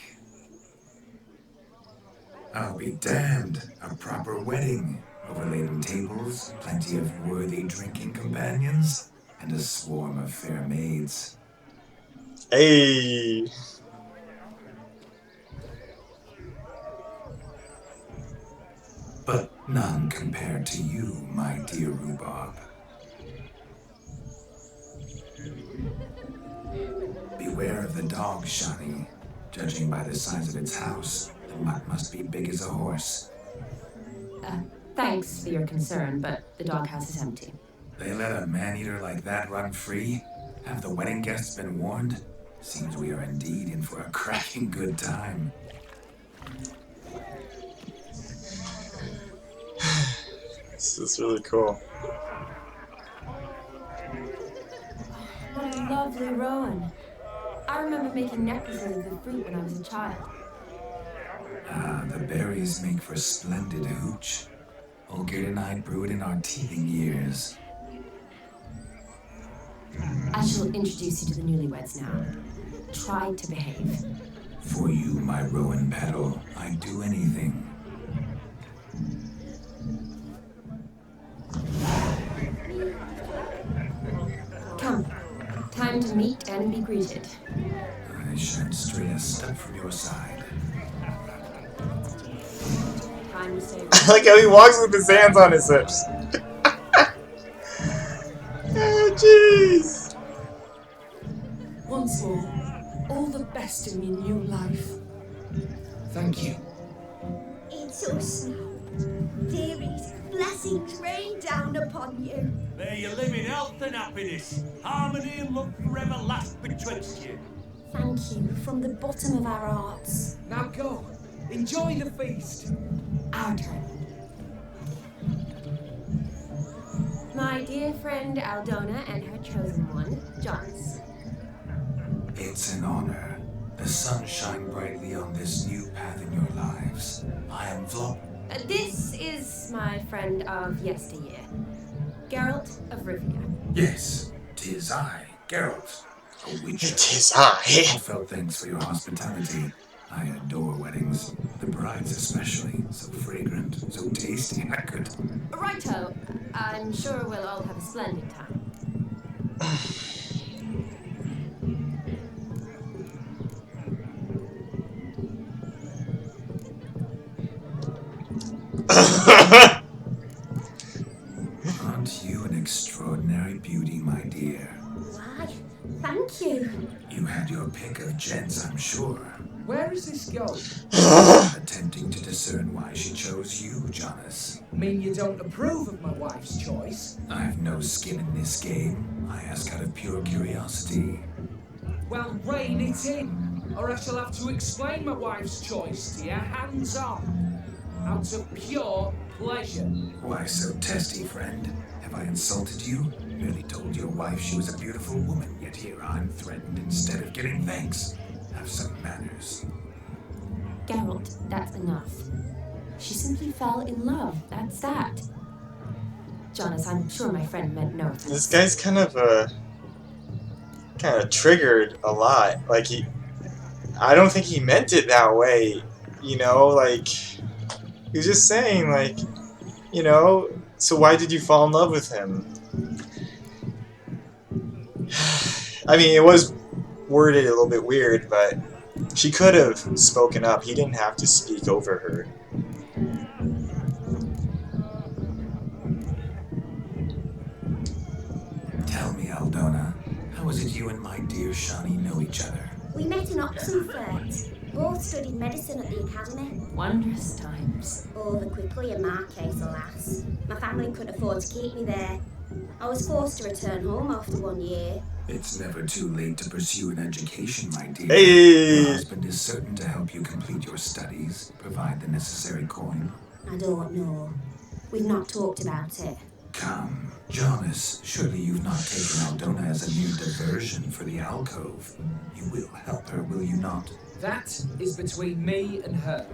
I'll be damned. A proper wedding. Overladen tables, plenty of worthy drinking companions, and a swarm of fair maids. Hey. But none compared to you, my dear Rhubarb. Beware of the dog, Shani. Judging by the size of its house, the mutt must be big as a horse. Thanks for your concern, but the doghouse is empty. They let a man-eater like that run free? Have the wedding guests been warned? Seems we are indeed in for a cracking good time. This is really cool. What a lovely rowan. I remember making necklaces of the fruit when I was a child. Ah, the berries make for splendid hooch. Olgerd and I brewed in our teething years. I shall introduce you to the newlyweds now. Try to behave. For you, my rowan petal, I'd do anything. Come. Time to meet and be greeted. I shan't stray a step from your side. Time to say... I like how he walks with his hands on his hips. Jeez. Once more, all the best in your new life. Thank you. It's us now. Dearies, blessings rain down upon you. May you live in health and happiness. Harmony and love forever last betwixt you. Thank you from the bottom of our hearts. Now go. Enjoy the feast. Our turn. My dear friend Aldona and her chosen one, Jonas. It's an honor. The sun shine brightly on this new path in your lives. I am Vlop. This is my friend of yesteryear, Geralt of Rivia. Yes, 'tis I, Geralt, a witcher. Tis I. Felt thanks for your hospitality. I adore weddings. The brides especially. So fragrant, so tasty, I could... Righto. I'm sure we'll all have a splendid time. Aren't you an extraordinary beauty, my dear? Why, thank you. You had your pick of gents, I'm sure. Where is this going? Attempting to discern why she chose you, Jonas. Mean you don't approve of my wife's choice? I've no skin in this game. I ask out of pure curiosity. Well, rein it in, or I shall have to explain my wife's choice to you hands on. Out of pure pleasure. Why so testy, friend? Have I insulted you? Merely told your wife she was a beautiful woman, yet here I'm threatened instead of getting thanks. Have some manners. Geralt, that's enough. She simply fell in love, that's that. Jonas, I'm sure my friend meant no offense. This guy's kind of triggered a lot. Like I don't think he meant it that way. You know, like he was just saying, like, you know. So why did you fall in love with him? I mean, it was worded a little bit weird, but she could have spoken up. He didn't have to speak over her. Tell me, Aldona, how is it you and my dear Shani know each other? We met in Oxenfurt. Both studied medicine at the academy. Wondrous times. Over quickly in my case, alas. My family couldn't afford to keep me there. I was forced to return home after 1 year. It's never too late to pursue an education, my dear. Hey. Your husband is certain to help you complete your studies, provide the necessary coin. I don't know. We've not talked about it. Come, Jonas, surely you've not taken Aldona as a mere diversion for the alcove. You will help her, will you not? That is between me and her.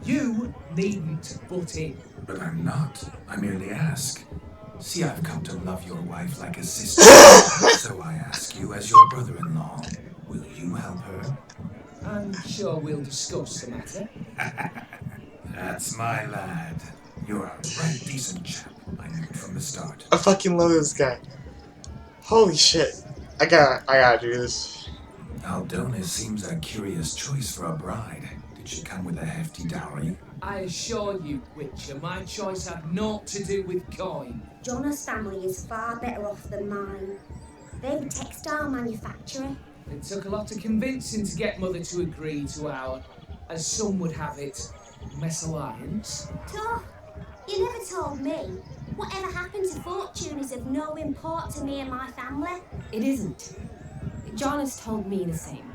You needn't butt in. But I'm not. I merely ask. See, I've come to love your wife like a sister. So I ask you, as your brother-in-law, will you help her? I'm sure we'll discuss the matter. That's my lad. You're a right decent chap. I knew it from the start. I fucking love this guy. Holy shit. I gotta do this. Aldona seems a curious choice for a bride. Did she come with a hefty dowry? I assure you, Witcher, my choice had naught to do with coin. Jonas' family is far better off than mine. They're a textile manufacturer. It took a lot of convincing to get Mother to agree to our, as some would have it, mesalliance. Toh, you never told me. Whatever happened to fortune is of no import to me and my family. It isn't. Jonas told me the same.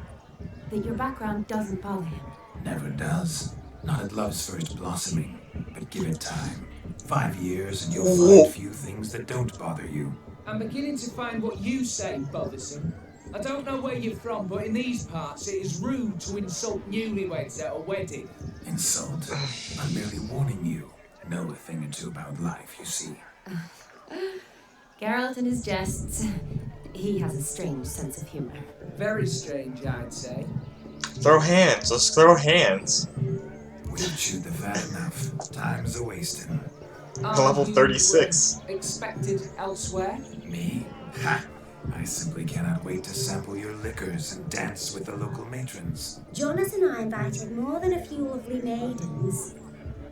That your background doesn't bother him. Never does. Not at love's first blossoming. But give it time. 5 years and you'll find few things that don't bother you. I'm beginning to find what you say bothersome. I don't know where you're from, but in these parts it is rude to insult newlyweds at a wedding. Insult? I'm merely warning you. Know a thing or two about life, you see. Geralt and his jests. He has a strange sense of humor. Very strange, I'd say. Throw hands. Let's throw hands. We've chewed the fat enough. Time's a-wasting. Level 36. Expected elsewhere? Me? Ha! I simply cannot wait to sample your liquors and dance with the local matrons. Jonas and I invited more than a few lovely maidens.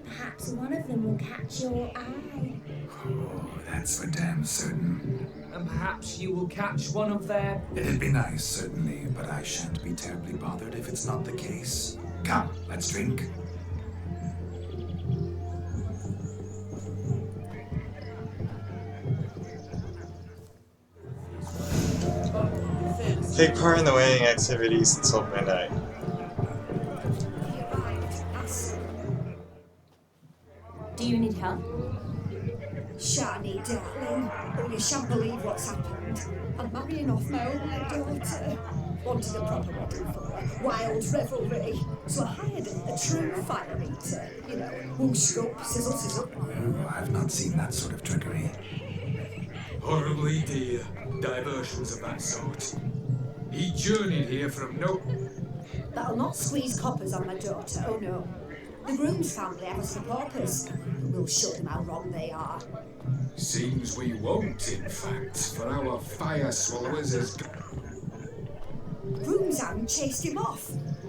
Perhaps one of them will catch your eye. Oh, that's for damn certain. and perhaps you will catch one of their... It'd be nice, certainly, but I shan't be terribly bothered if it's not the case. Come, let's drink. Take part in the weighing activities until midnight. Do you need help? Shani, darling, oh, you shan't believe what's happened. I'm marrying off my only daughter. Wanted a proper wedding for her, wild revelry. So I hired a true fire eater, you know, whoosh up, sizzle, sizzle. Oh, I've not seen that sort of trickery. Horribly dear diversions of that sort. He journeyed here from no... That'll not squeeze coppers on my daughter, oh no. The groom's family have us for paupers. We'll show them how wrong they are. Seems we won't, in fact, for our fire swallowers has... Groom's hand chased him off.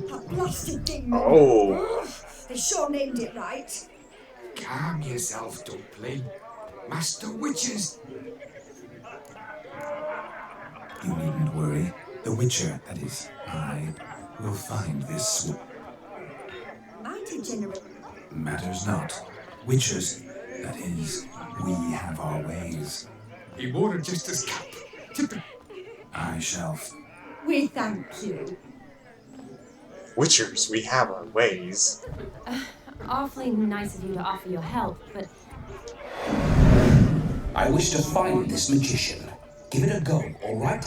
That blasted demon. Oh. They sure named it right. Calm yourself, Dumpling. Master Witches... You needn't worry. The Witcher, that is, I, will find this swoop. I degenerate. Matters not. Witchers, that is, we have our ways. He wore a jester's cap. I shall... We thank you. Witchers, we have our ways. Awfully nice of you to offer your help, but... I wish to find this magician. Give it a go, all right?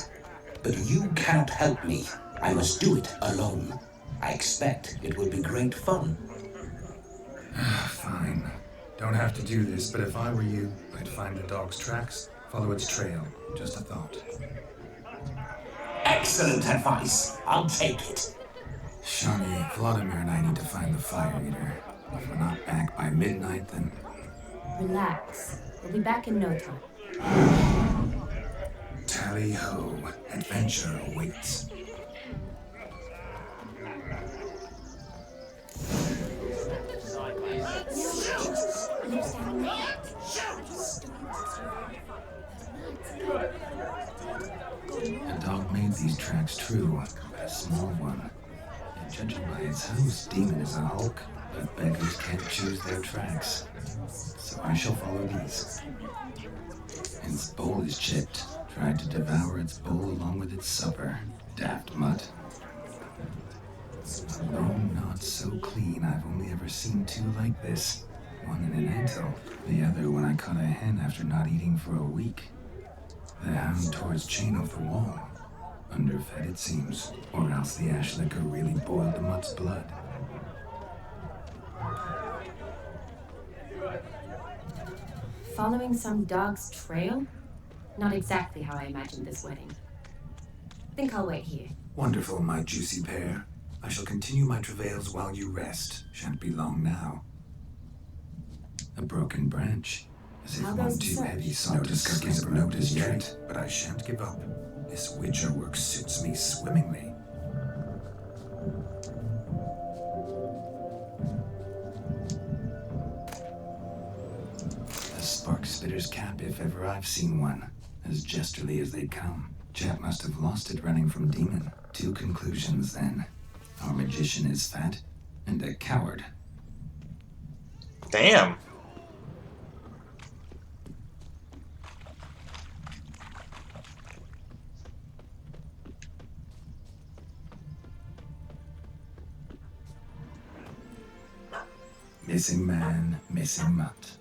But you cannot help me. I must do it alone. I expect it will be great fun. Fine. Don't have to do this, but if I were you, I'd find the dog's tracks, follow its trail. Just a thought. Excellent advice. I'll take it. Shani, Vladimir and I need to find the fire eater. If we're not back by midnight, then... Relax. We'll be back in no time. Tally-ho. Adventure awaits. The dog made these tracks true, but a small one. And judging by its house, Demon is a hulk, but beggars can't choose their tracks. So I shall follow these. Its bowl is chipped. Tried to devour its bowl along with its supper. Daft mutt. Alone, not so clean. I've only ever seen two like this. One in an anthill, the other when I caught a hen after not eating for a week. The hound tore its chain off the wall. Underfed, it seems. Or else the ash liquor really boiled the mutt's blood. Following some dog's trail? Not exactly how I imagined this wedding. Think I'll wait here. Wonderful, my juicy pear. I shall continue my travails while you rest. Shan't be long now. A broken branch. As if one too heavy sought to skip notice yet, but I shan't give up. This Witcher work suits me swimmingly. A spark spitter's cap if ever I've seen one. As jesterly as they come. Chap must have lost it running from Demon. Two conclusions then. Our magician is fat, and a coward. Damn. Missing man, missing mutt.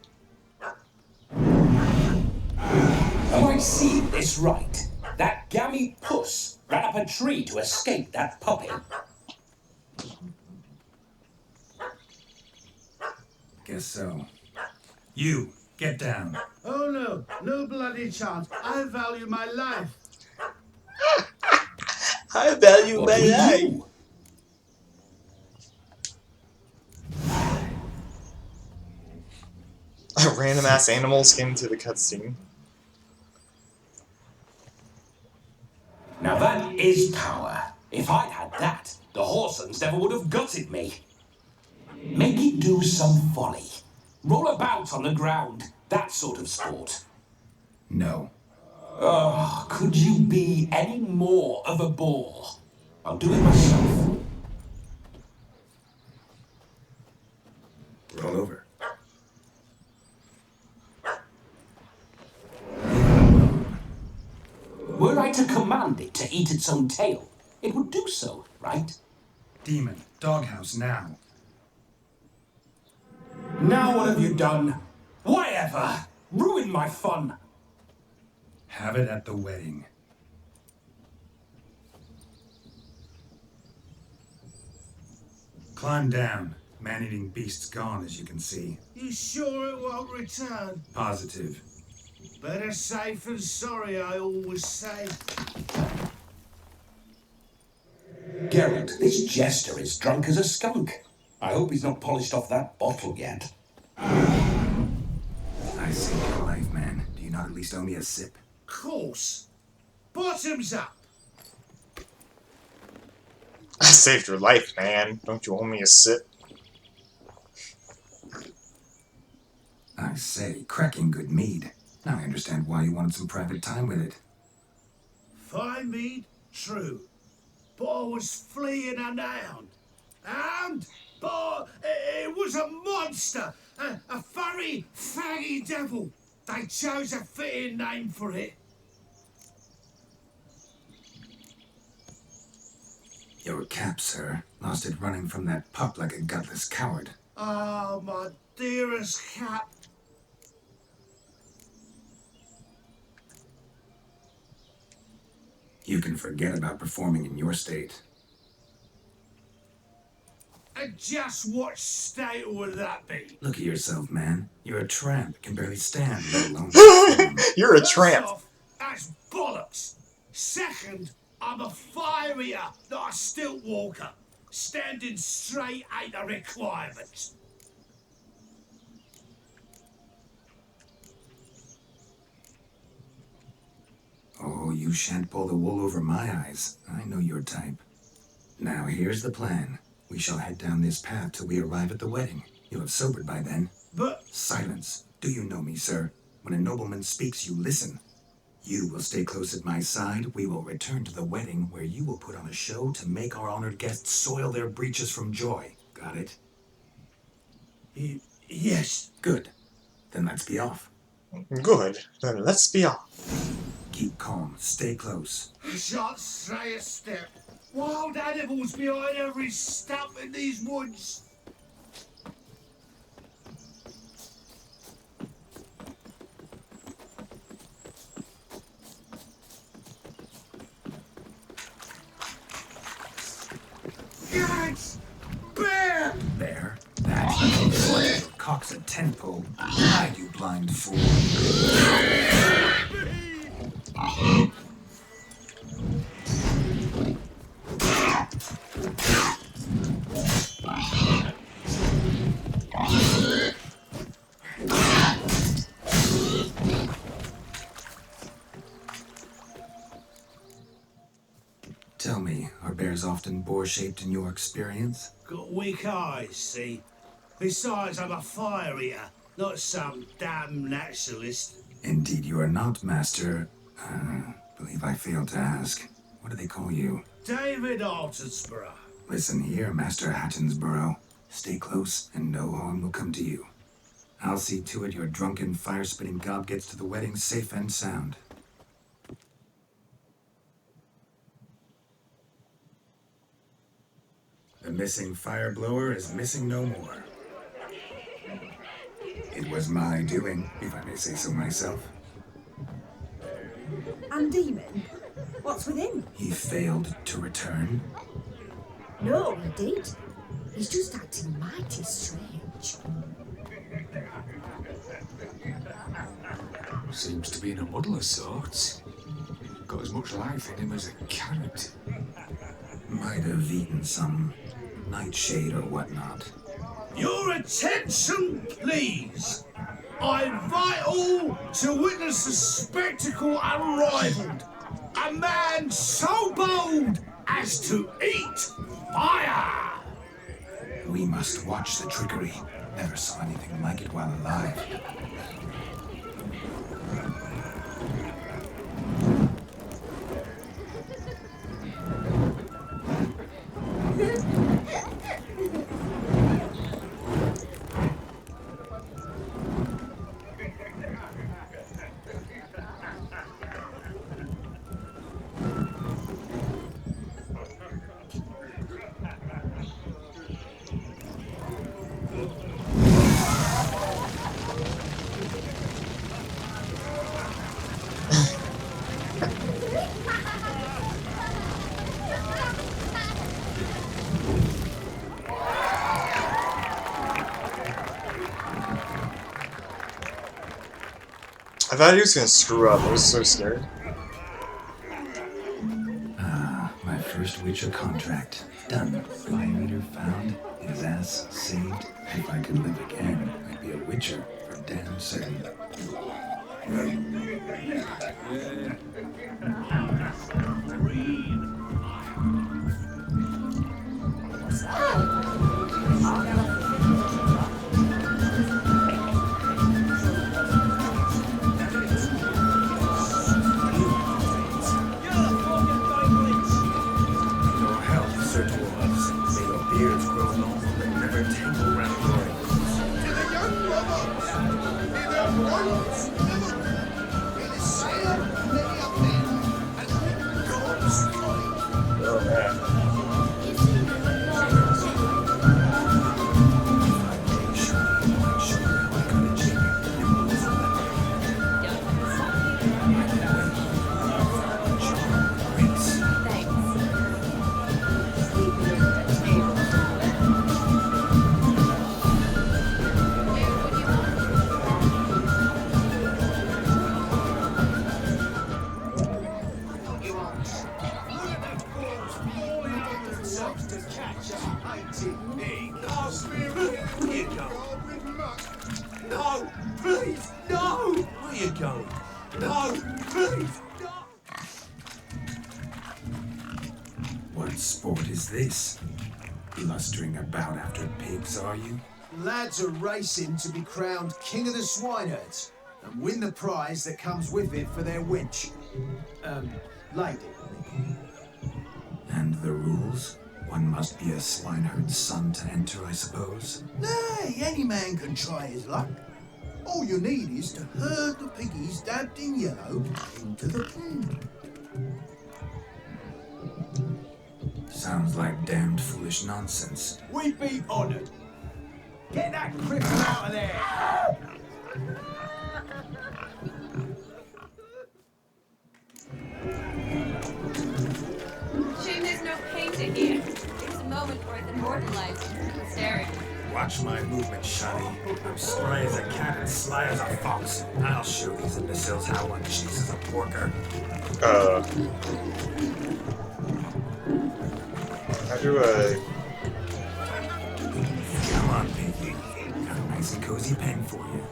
Am I seeing this right? That gammy puss ran up a tree to escape that puppy. Guess so. You, get down. Oh no, no bloody chance. I value my life. I value my life. Random ass animals came into the cutscene. Now that is power. If I'd had that, the Horsons never would have gutted me. Make it do some folly. Roll about on the ground. That sort of sport. No. Oh, could you be any more of a bore? I'll do it myself. Roll over. Were I to command it to eat its own tail, it would do so, right? Demon, doghouse now. Now what have you done? Why ever? Ruin my fun. Have it at the wedding. Climb down. Man-eating beast's gone, as you can see. You sure it won't return? Positive. Better safe than sorry, I always say. Geralt, this jester is drunk as a skunk. I hope he's not polished off that bottle yet. I saved your life, man. Do you not at least owe me a sip? Course. Bottoms up. I saved your life, man. Don't you owe me a sip? I say, cracking good mead. Now I understand why you wanted some private time with it. Fine mead, true. But I was fleeing a hound. But it was a monster. A furry, faggy devil. They chose a fitting name for it. Your cap, sir. Lost it running from that pup like a gutless coward. Oh, my dearest Cap. You can forget about performing in your state. And just what state would that be? Look at yourself, man. You're a tramp, can barely stand, let alone perform. You're a First tramp. off, that's bollocks. Second, I'm a firier, not a stilt walker. Standing straight ain't a requirement. Oh, you shan't pull the wool over my eyes. I know your type. Now, here's the plan. We shall head down this path till we arrive at the wedding. You'll have sobered by then. But... Silence. Do you know me, sir? When a nobleman speaks, you listen. You will stay close at my side. We will return to the wedding, where you will put on a show to make our honored guests soil their breeches from joy. Got it? Yes. Good. Then let's be off. Good. Then let's be off. Keep calm. Stay close. I shan't stray a step. Wild animals behind every stump in these woods. Guys! Bear! There. That's your cock's a tentpole. Hide, you blind fool. Tell me, are bears often boar-shaped in your experience? Got weak eyes, see? Besides, I'm a fire eater, not some damn naturalist. Indeed you are not, Master. Believe I failed to ask. What do they call you? David Altonsborough. Listen here, Master Hattonsborough. Stay close, and no harm will come to you. I'll see to it your drunken, fire-spitting gob gets to the wedding safe and sound. The missing fire blower is missing no more. It was my doing, if I may say so myself. And Demon? What's with him? He failed to return. No, he did. He's just acting mighty strange. Seems to be in a muddle of sorts. Got as much life in him as a carrot. Might have eaten some nightshade or whatnot. Your attention, please. I invite all to witness a spectacle unrivaled. A man so bold as to eat fire. We must watch the trickery. Never saw anything like it while alive. thought he was gonna screw up. I was so scared. My first Witcher contract. Done. Fire found. His ass saved. If I could live again, I'd be a Witcher for damn certain. Oh man. No, please, no! Where are you going? No, please, no! What sport is this? Blustering about after pigs, are you? Lads are racing to be crowned King of the Swineherds and win the prize that comes with it for their wench. Lady. And the rules? One must be a swineherd's son to enter, I suppose. Nay, any man can try his luck. All you need is to herd the piggies dabbed in yellow into the pond. Sounds like damned foolish nonsense. We'd be honoured. Get that cripple out of there! Shame there's no painter here. It's a moment worth immortalizing. Staring. Watch my movement, Shani. I'm spry as a cat and sly as a fox. I'll show these imbeciles how one chases a porker. How do I... Come on, Piggy. Got a nice and cozy pen for you.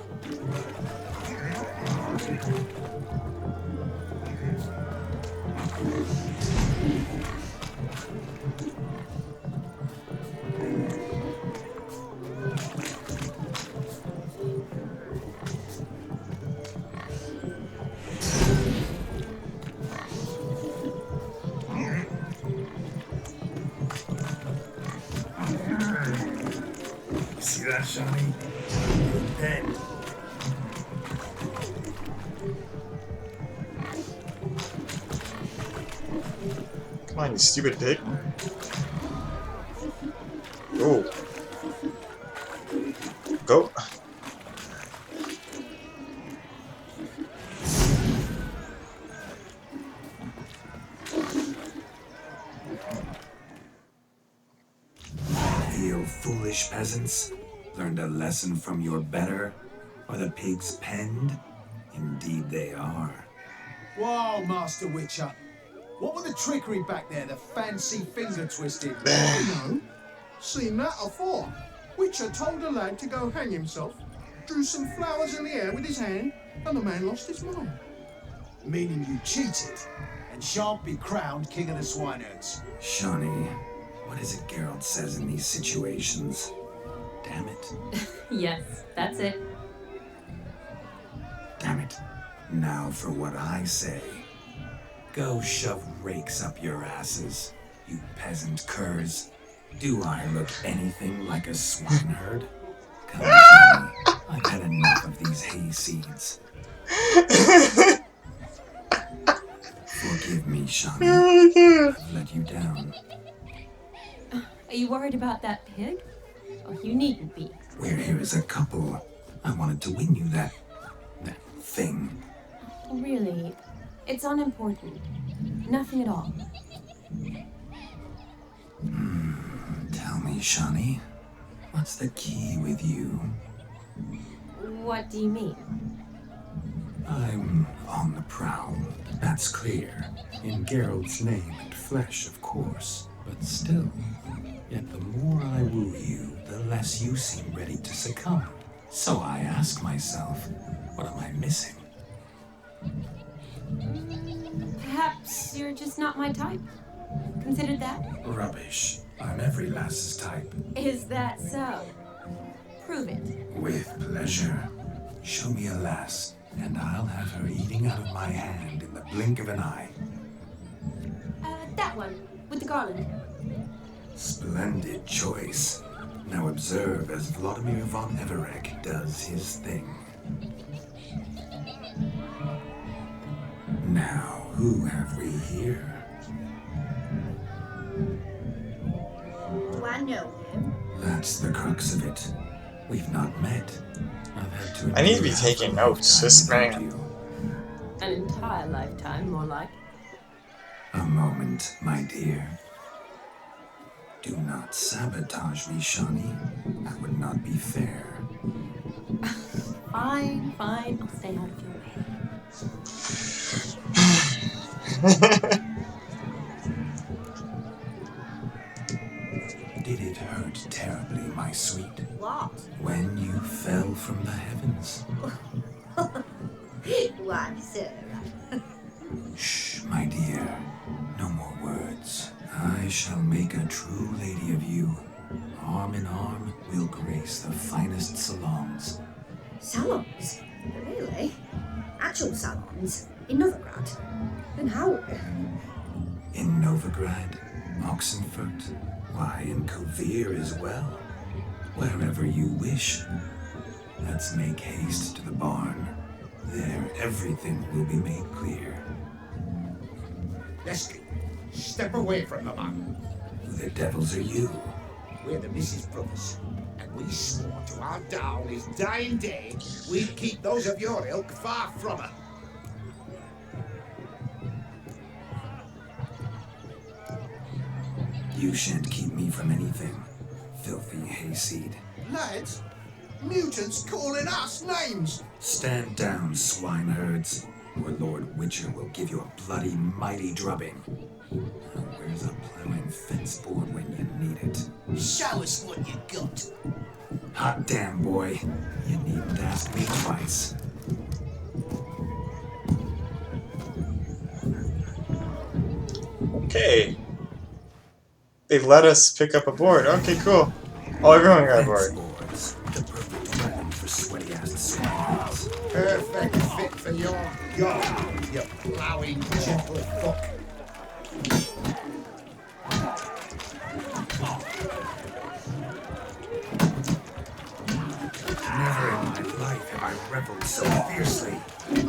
See that, Shani? Good pen. Come on, you stupid pig. Oh. Go. You foolish peasants. Learned a lesson from your better? Are the pigs penned? Indeed they are. Whoa, Master Witcher. What were the trickery back there, the fancy finger twisting? No. Seen that afore. Witcher told a lad to go hang himself, drew some flowers in the air with his hand, and the man lost his mind. Meaning you cheated, and shan't be crowned King of the Swineherds. Shani, what is it Geralt says in these situations? Damn it. Yes, that's it. Damn it. Now for what I say. Go shove rakes up your asses, you peasant curs. Do I look anything like a swineherd? Come on, Shani. I've had enough of these hayseeds. Forgive me, Shani. I've let you down. Are you worried about that pig? Oh, you needn't be. We're here as a couple. I wanted to win you that thing. Really, it's unimportant. Nothing at all. Tell me, Shani, what's the key with you? What do you mean? I'm on the prowl. That's clear. In Geralt's name and flesh, of course. But still, yet the more I woo you, the less you seem ready to succumb. So I ask myself, what am I missing? Perhaps you're just not my type. Considered that? Rubbish. I'm every lass's type. Is that so? Prove it. With pleasure. Show me a lass, and I'll have her eating out of my hand in the blink of an eye. That one, with the garland. Splendid choice. Now observe as Vladimir von Everec does his thing. Now, who have we here? Do I know him? That's the crux of it. We've not met. I've had to. I need to be taking notes. This man. An entire lifetime, more like. A moment, my dear. Do not sabotage me, Shani. That would not be fair. Fine, fine. I'll stay out of your way. Did it hurt terribly, my sweet? What? When you fell from the heavens? Why, sir? Shh, my dear. No more words. I shall make a true lady of you. Arm in arm, we'll grace the finest salons. Salons? Really? Actual salons? In Novigrad? Then how? In Novigrad, Oxenfurt, why, in Kovir as well. Wherever you wish. Let's make haste to the barn. There, everything will be made clear. Leslie, step away from the man. Who the devils are you? We're the Mrs. Brothers, and we swore to our down his dying day we'd keep those of your ilk far from her. You shan't keep me from anything, filthy hayseed. Lads, mutants calling us names. Stand down, swineherds, or Lord Witcher will give you a bloody mighty drubbing. Now, where's a plowing fence board when you need it? Show us what you got. Hot damn, boy. You needn't ask me twice. Okay. They let us pick up a board. Okay, cool. Oh, everyone got a board. For sweaty-ass swineherds. Perfect fit for your god, you plowing gentle fuck. Never in my life have I reveled so fiercely.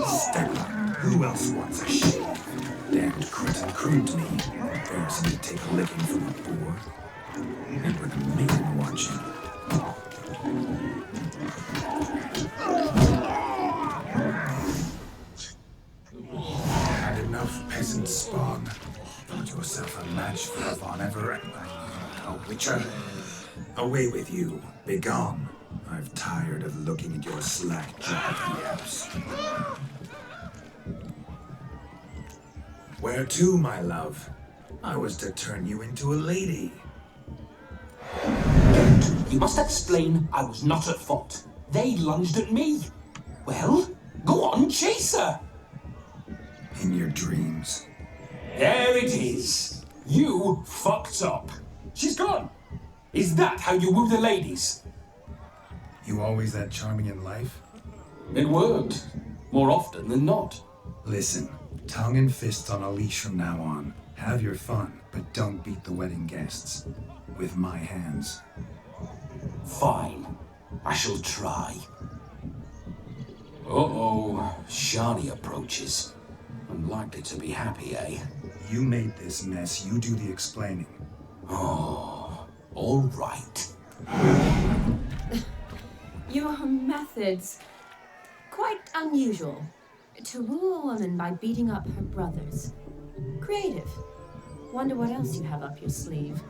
Stella, who else wants a shave? Damned cretin crooned me. Embarrassing to take a licking from a boar. And with a maiden watching. Had enough peasant spawn. Thought yourself a match for Von Everett. A witcher. Away with you. Begone. I've tired of looking at your slack-jawed yaps. Where to, my love? I was to turn you into a lady. You must explain I was not at fault. They lunged at me. Well, go on, chase her. In your dreams. There it is. You fucked up. She's gone. Is that how you woo the ladies? You always that charming in life? It worked. More often than not. Listen, tongue and fists on a leash from now on. Have your fun, but don't beat the wedding guests. With my hands. Fine. I shall try. Uh-oh. Shani approaches. Unlikely to be happy, eh? You made this mess. You do the explaining. Oh, all right. Your methods. Quite unusual. To woo a woman by beating up her brothers. Creative. Wonder what else you have up your sleeve.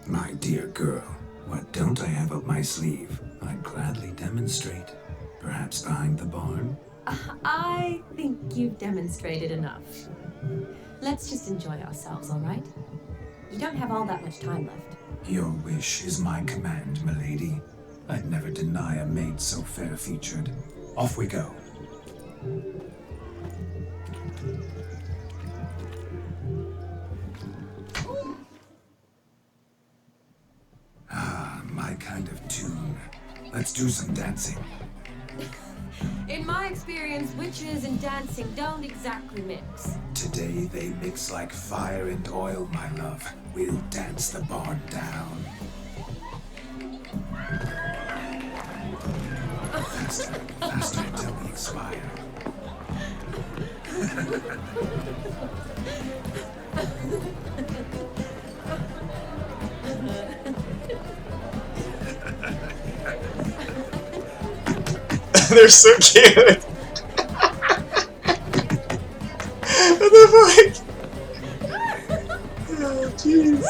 My girl. What don't I have up my sleeve? I'd gladly demonstrate. Perhaps behind the barn? I think you've demonstrated enough. Let's just enjoy ourselves, all right? You don't have all that much time left. Your wish is my command, milady. I'd never deny a maid so fair-featured. Off we go. Ah, my kind of tune. Let's do some dancing. In my experience, witches and dancing don't exactly mix. Today they mix like fire and oil, my love. We'll dance the barn down. Faster, faster until we expire. They're so cute. What the fuck? Oh, jeez.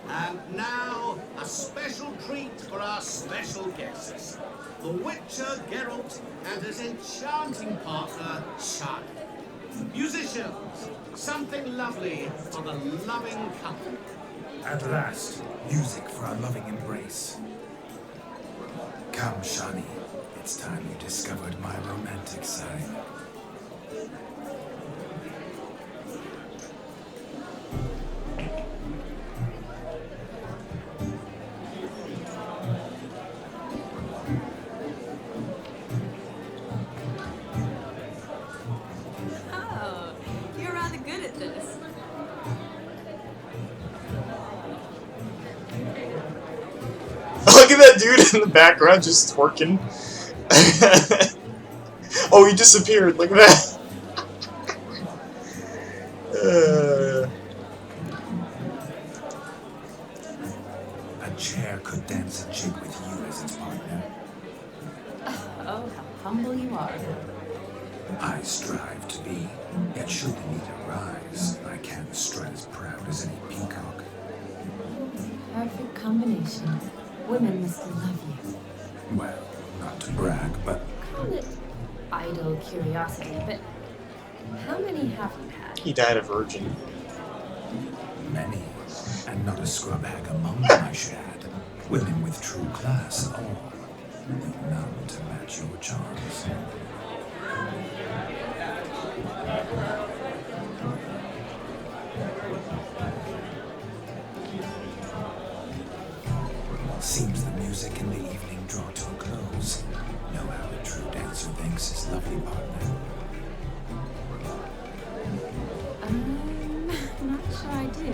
And now, a special treat for our special guests. The Witcher Geralt and his enchanting partner, Shani. Musicians, something lovely for the loving couple. At last, music for our loving embrace. Come, Shani. It's time you discovered my romantic side. Oh, you're rather good at this. Look at that dude in the background just twerking. Oh, he disappeared. Look at that. A chair could dance a jig with you as its partner. Oh, how humble you are. I strive to be, yet should the need arise, I can't strut as proud as any peacock. Perfect combination. Women must love you. Well, not to brag, but Call it idle curiosity, but how many have you had? He died a virgin. many, and not a scrub hag among them, I should add. Women with true class, all, with none to match your charms. Seems the music in the evening draw to a close. Know how a true dancer thanks his lovely partner. Not sure I do.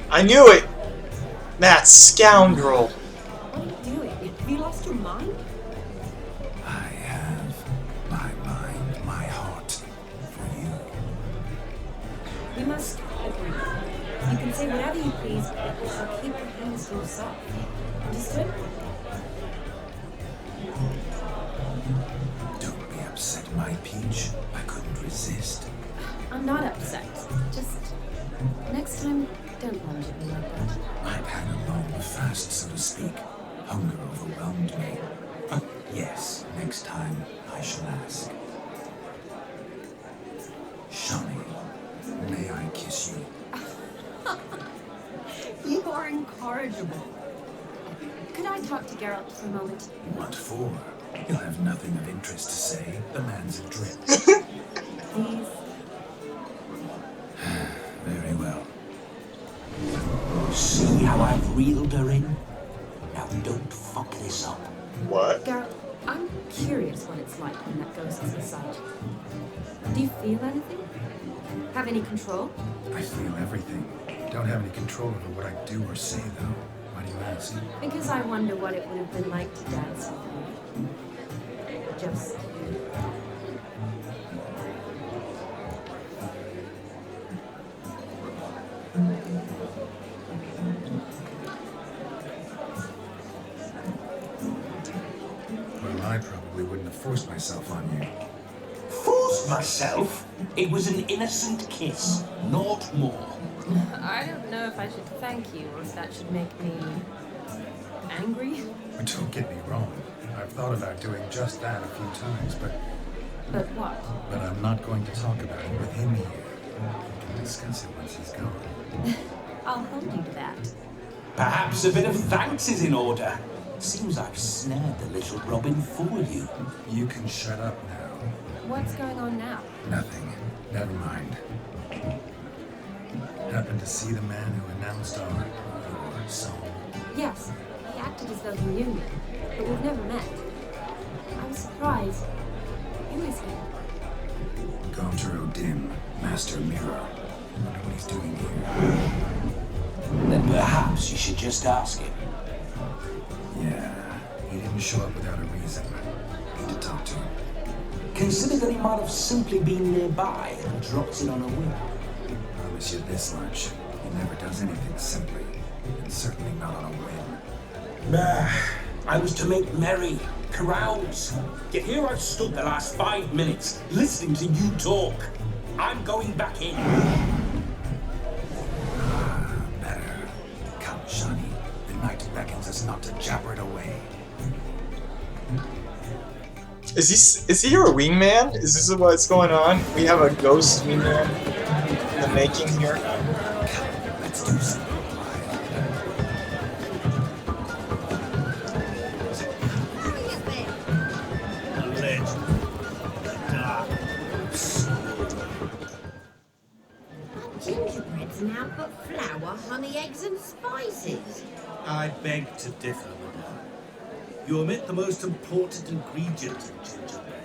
I knew it! That scoundrel! What are you doing? Have you lost your mind? I have my mind, my heart for you. We must agree. You can say whatever you please, but you shall keep your hands to yourself. Understood? Don't be upset, my peach. I couldn't resist. I'm not upset. Just next time, don't lunge at me like that. I've had a long fast, so to speak. Hunger overwhelmed me. Yes, next time I shall ask. Shani, may I kiss you? You are incorrigible. Could I talk to Geralt for a moment? What for? He'll have nothing of interest to say. The man's adrift. Please. Very well. See how I've reeled her in? Now don't fuck this up. What? Geralt, I'm curious what it's like when that ghost is inside you. Do you feel anything? Have any control? I feel everything. Don't have any control over what I do or say, though. What do you ask? Because I wonder what it would have been like to dance with you. Just you. Well, I probably wouldn't have forced myself on you. Forced myself? It was an innocent kiss, not more. I don't know if I should thank you or if that should make me angry. But don't get me wrong. I've thought about doing just that a few times, but what? But I'm not going to talk about it with him here. We can discuss it once he's gone. I'll hold you to that. Perhaps a bit of thanks is in order. Seems I've snared the little Robin for you. You can shut up now. What's going on now? Nothing. Never mind. Happened to see the man who announced our song? Yes, he acted as though he knew me, but we've never met. I was surprised. Who is he? Gaunter O'Dim, Master Mirror. I wonder what he's doing here. Then perhaps you should just ask him. Yeah, he didn't show up without a reason. Need to talk to him. Consider that he might have simply been nearby and dropped in on a whim. I promise you this much. He never does anything simply, and certainly not on a whim. I was to make merry, carouse. Yet here I've stood the last 5 minutes listening to you talk. I'm going back in. Better. Come, Shani. The night beckons us not to jabber it away. Is he your wingman? Is this what's going on? We have a ghost wingman in the making here. Let's do something. Gingerbread's now got flour, honey, eggs and spices. I beg to differ, madame. You omit the most important ingredient in gingerbread.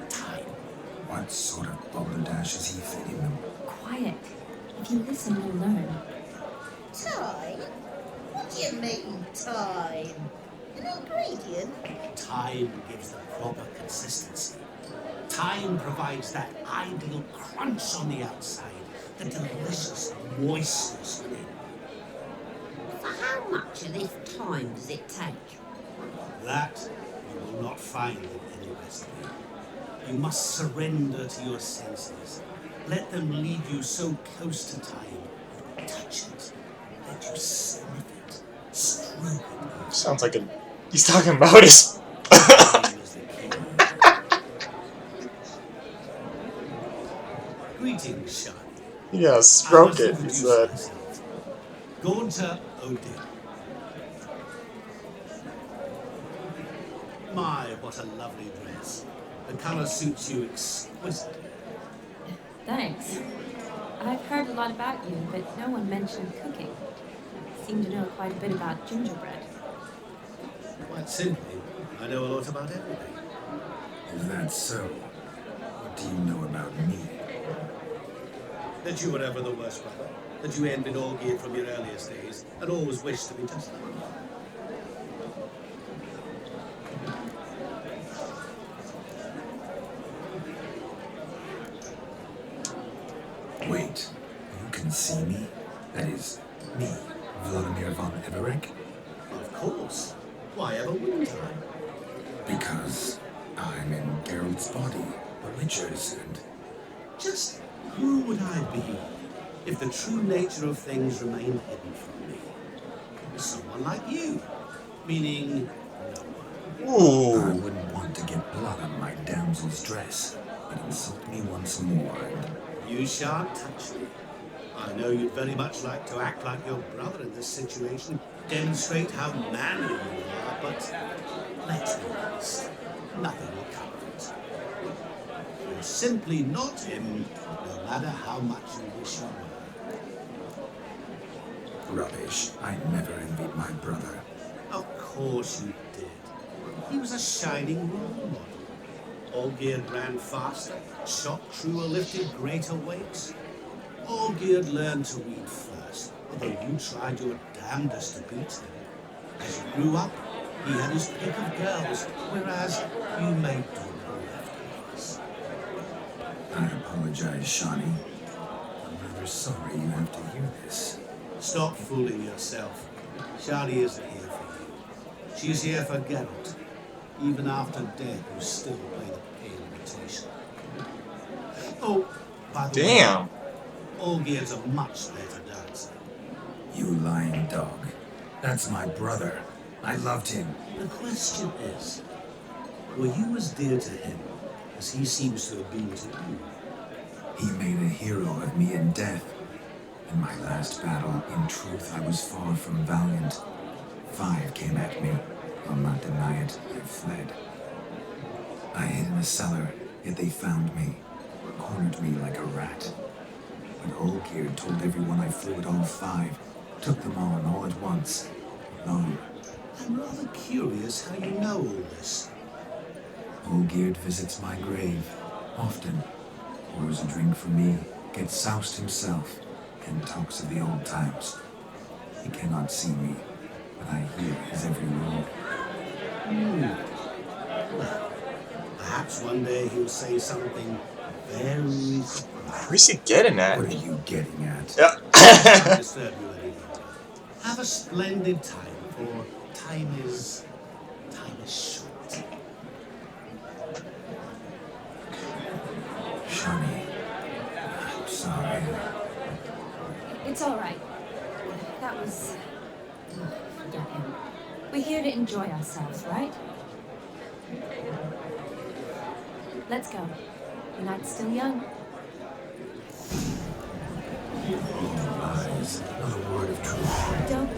Time. What sort of balderdash is he feeding them? Quiet. If you listen, you'll learn. Time? What do you mean, time? An ingredient? Time gives the proper consistency. Time provides that ideal crunch on the outside, the delicious moistness within. For how much of this time does it take? That you will not find in any recipe. You must surrender to your senses. Let them lead you so close to time. Touch it. Let you sniff it. Stroke it. Sounds like he's talking about his. Greetings, Shani. Yeah, stroke it, he said. Gaunter O'Dim. My, what a lovely dress. The colour suits you exquisitely. Thanks. I've heard a lot about you, but no one mentioned cooking. You seem to know quite a bit about gingerbread. Quite simply, I know a lot about everything. Is that so? What do you know about me? That you were ever the worst brother. That you envied Olgierd from your earliest days, and always wished to be just like him. Wait, you can see me? That is, me, Vladimir von Everek? Of course. Why ever wouldn't I? Because I'm in Geralt's body, the Witcher's, and... Just who would I be if the true nature of things remained hidden from me? Someone like you. Meaning, no one. I wouldn't want to get blood on my damsel's dress, but insult me once more, and... You shan't touch me. I know you'd very much like to act like your brother in this situation, demonstrate how manly you are, but let's be honest, nothing will come of it. You're simply not him, no matter how much you wish you were. Rubbish. I never envied my brother. Of course you did. He was a shining role model. Olgierd ran faster, shot truer, lifted greater weights. Olgierd learned to read first, although you tried your damnedest to beat him. As you grew up, he had his pick of girls, whereas you made do afterwards. I apologize, Shawnee. I'm rather sorry you have to hear this. Stop fooling yourself. Shani isn't here for you. She's here for Geralt. Even after death, you still play the pale imitation. Oh, by the Damn. way, Olgier's a much better dancer. You lying dog. That's my brother. I loved him. The question is, were you as dear to him as he seems to have been to you? He made a hero of me in death. In my last battle, in truth, I was far from valiant. 5 came at me. I'll not deny it, I fled. I hid in a cellar, yet they found me, cornered me like a rat. But Olgierd told everyone I flew at all 5, took them on all at once, alone. I'm rather curious how you know all this. Olgierd visits my grave, often, pours a drink for me, gets soused himself, and talks of the old times. He cannot see me, but I hear his every word. Well, perhaps one day he'll say something very surprising. Where's he getting at? What are you getting at? Can't disturb you any longer. Have a splendid time, for time is short. Shawnee, I'm sorry. It's all right. That was... forget him. We're here to enjoy ourselves, right? Let's go. The night's still young. All lies, not a word of truth. Don't.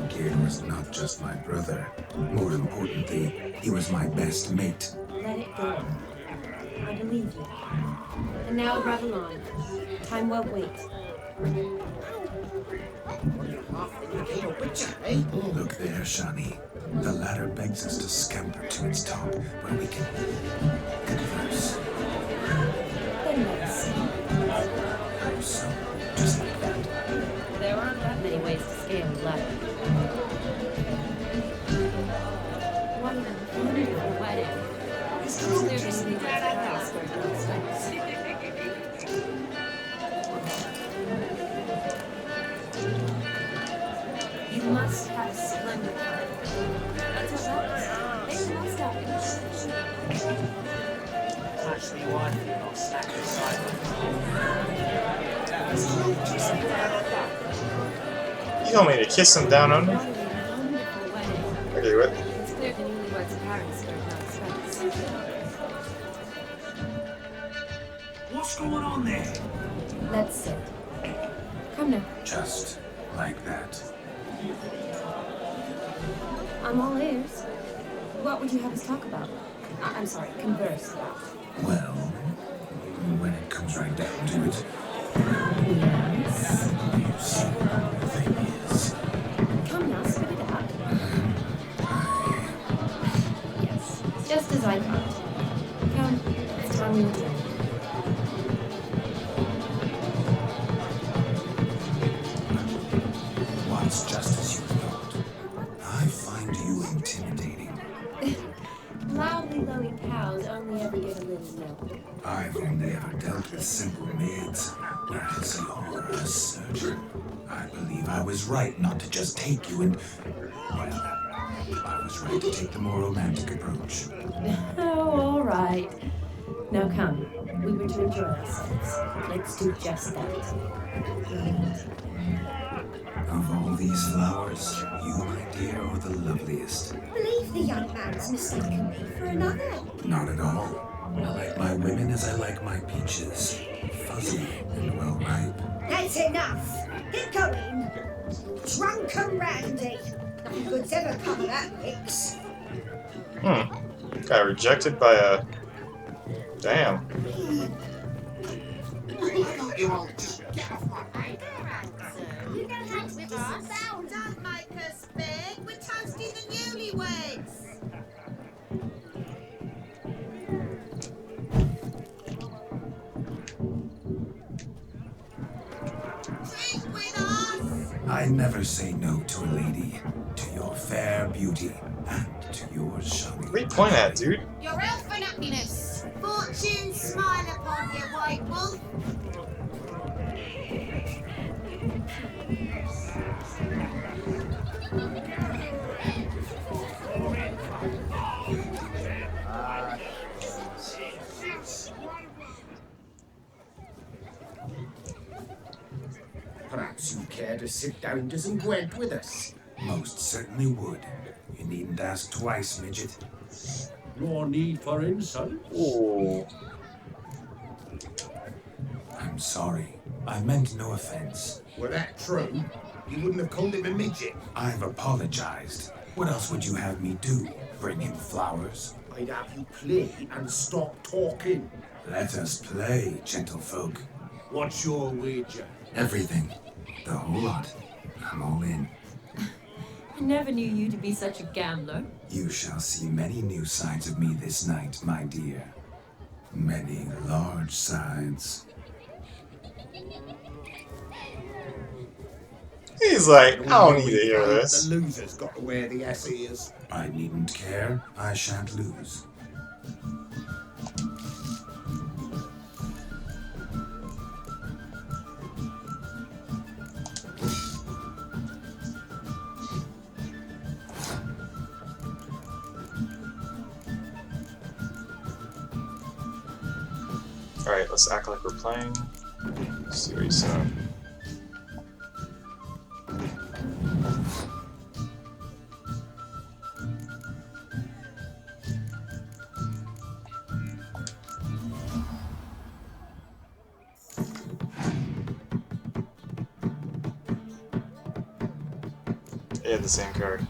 Olgierd was not just my brother. More importantly, he was my best mate. Let it go. I believe you. And now drive along. Time won't wait. Look there, Shawnee. The ladder begs us to scamper to its top, where we can converse. Then let's see. How so? Just like that. There aren't that many ways to scale a ladder. What a wonderful wedding. This clearly needs a class where it goes next. You must have a splendid time. That's how that is. They must have it. Touch me, wife, and I'll snap your side. You told me to kiss him down under? Okay, what? It's clear the newlyweds in Paris are not expense. What's going on there? Let's sit. Come now. Just like that. I'm all ears. What would you have us talk about? I'm sorry, converse about. Well, when it comes right down to it, Yes. you see, the thing is, Come now, spit it out. Yes, just as I thought. Come, it's time we were done. what's just as you thought. I find you intimidating. Loudly lowing cows only ever get a little milk. I've only ever dealt with simple maids, whereas you're a surgeon. I believe I was right not to just take you and... Well, I was right to take the more romantic approach. Oh, all right. Now come, we were to enjoy ourselves. Let's do just that. Of all these flowers, you, my dear, are the loveliest. Believe the young man's mistaken me for another. Not at all. I like my women as I like my peaches. Fuzzy and well ripe. That's enough. Get going. Drunken Randy. Nothing good's ever come of that mix. Got rejected by a... Damn. You all just get off my back. You know how to with us. Bell don't make us big. We're toasting the newlyweds. Drink with us. I never say no to a lady, to your fair beauty, and to yours, Shani. What are you pointing at, dude? Your health and happiness. Fortune smile upon you, White Wolf. Perhaps you care to sit down to some Gwent with us? Most certainly would. You needn't ask twice, midget. No need for insults. Ooh. I'm sorry. I meant no offense. Were that true, you wouldn't have called him a midget. I've apologized. What else would you have me do? Bring him flowers? I'd have you play and stop talking. Let us play, gentlefolk. What's your wager? Everything. The whole lot. I'm all in. I never knew you to be such a gambler. You shall see many new sides of me this night, my dear. Many large sides. He's like, I don't need to hear this. The loser's got to wear the S-ears. I needn't care. I shan't lose. Alright, let's act like we're playing. Let's see what he's saying. He had the same card.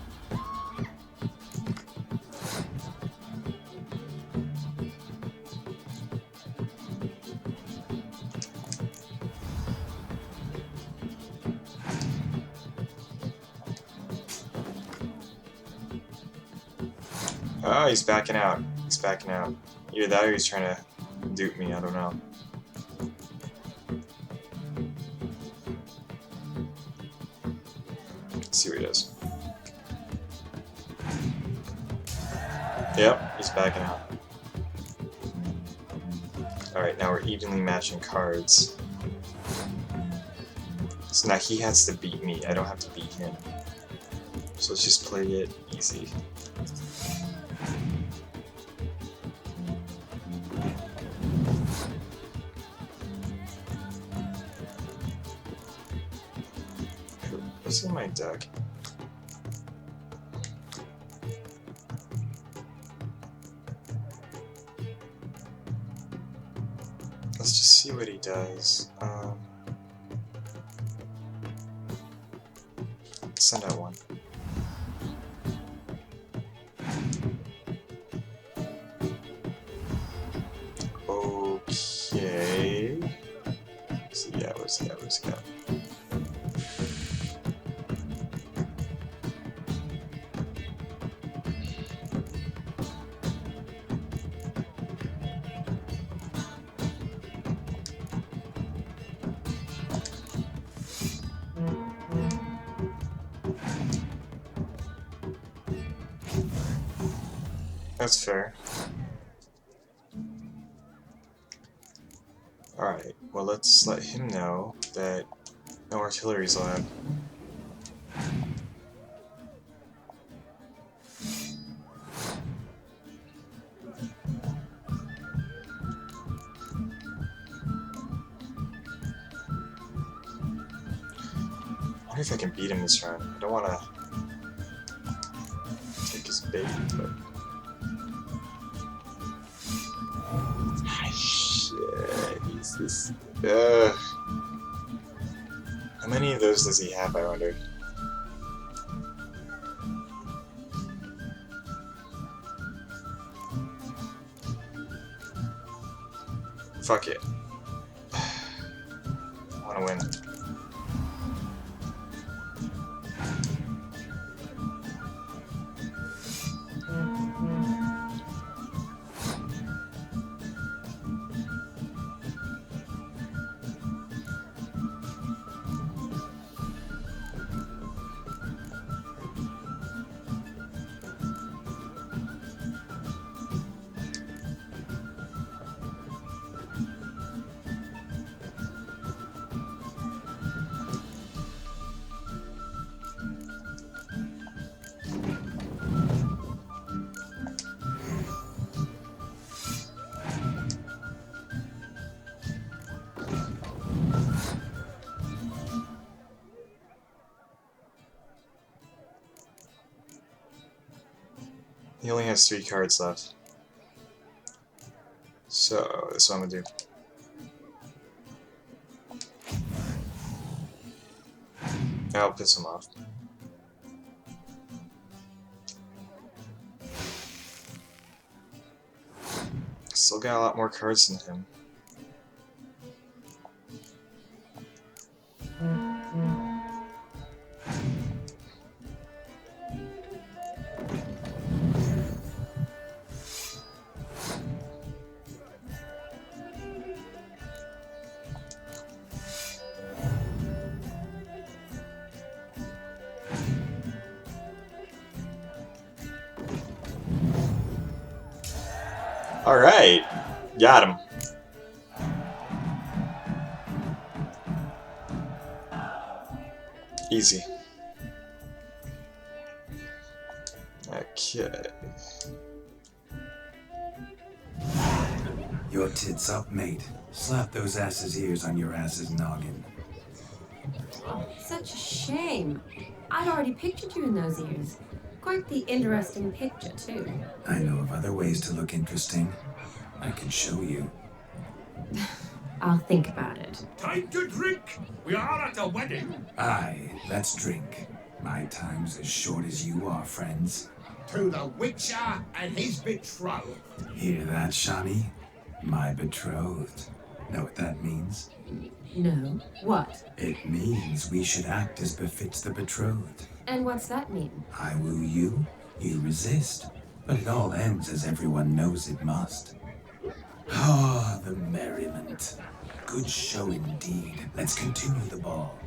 Oh, he's backing out. He's backing out. Either that or he's trying to dupe me, I don't know. Let's see what he does. Yep, he's backing out. Alright, now we're evenly matching cards. So now he has to beat me, I don't have to beat him. So let's just play it easy. What's in my deck? Let's just see what he does. Send out one. Okay. So yeah, where's he at? Where's he at? That's fair. Alright, well let's let him know that no artillery's allowed. I wonder if I can beat him this round. I don't want to take his bait, but... Shit, he's this... How many of those does he have, I wonder? Fuck it. I wanna win. He only has 3 cards left. So, that's what I'm gonna do. That'll piss him off. Still got a lot more cards than him. Alright, got him. Easy. Okay. Your tits up, mate. Slap those asses' ears on your ass's noggin. Such a shame. I'd already pictured you in those ears. Quite the interesting picture, too. I know of other ways to look interesting. I can show you. I'll think about it. Time to drink! We are at a wedding! Aye, let's drink. My time's as short as you are, friends. To the Witcher and his betrothed. Hear that, Shawnee? My betrothed. Know what that means? No. What? It means we should act as befits the betrothed. And what's that mean? I woo you, you resist. But it all ends as everyone knows it must. Ah, the merriment. Good show indeed. Let's continue the ball.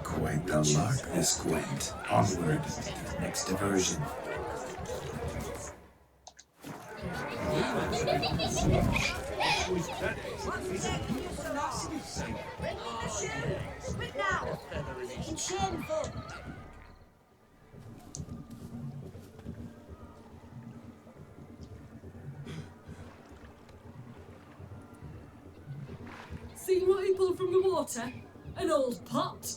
Quite the lark, this Gwent. Onward to the next diversion. Quick now! It's shameful! See what he pulled from the water? An old pot.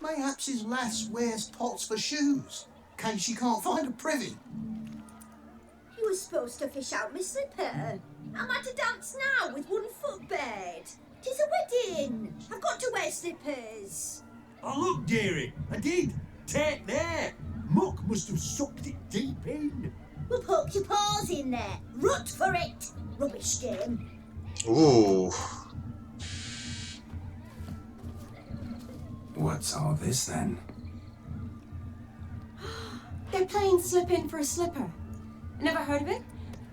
Mayhaps his lass wears pots for shoes, in case she can't find a privy. You were supposed to fish out my slipper. I'm at a dance now with one foot bared. 'Tis a wedding. I've got to wear slippers. Oh, look, dearie, I did. Take there. Muck must have sucked it deep in. Well, poke your paws in there. Rut for it. Rubbish game. Ooh. What's all this then? They're playing slip in for a slipper. Never heard of it?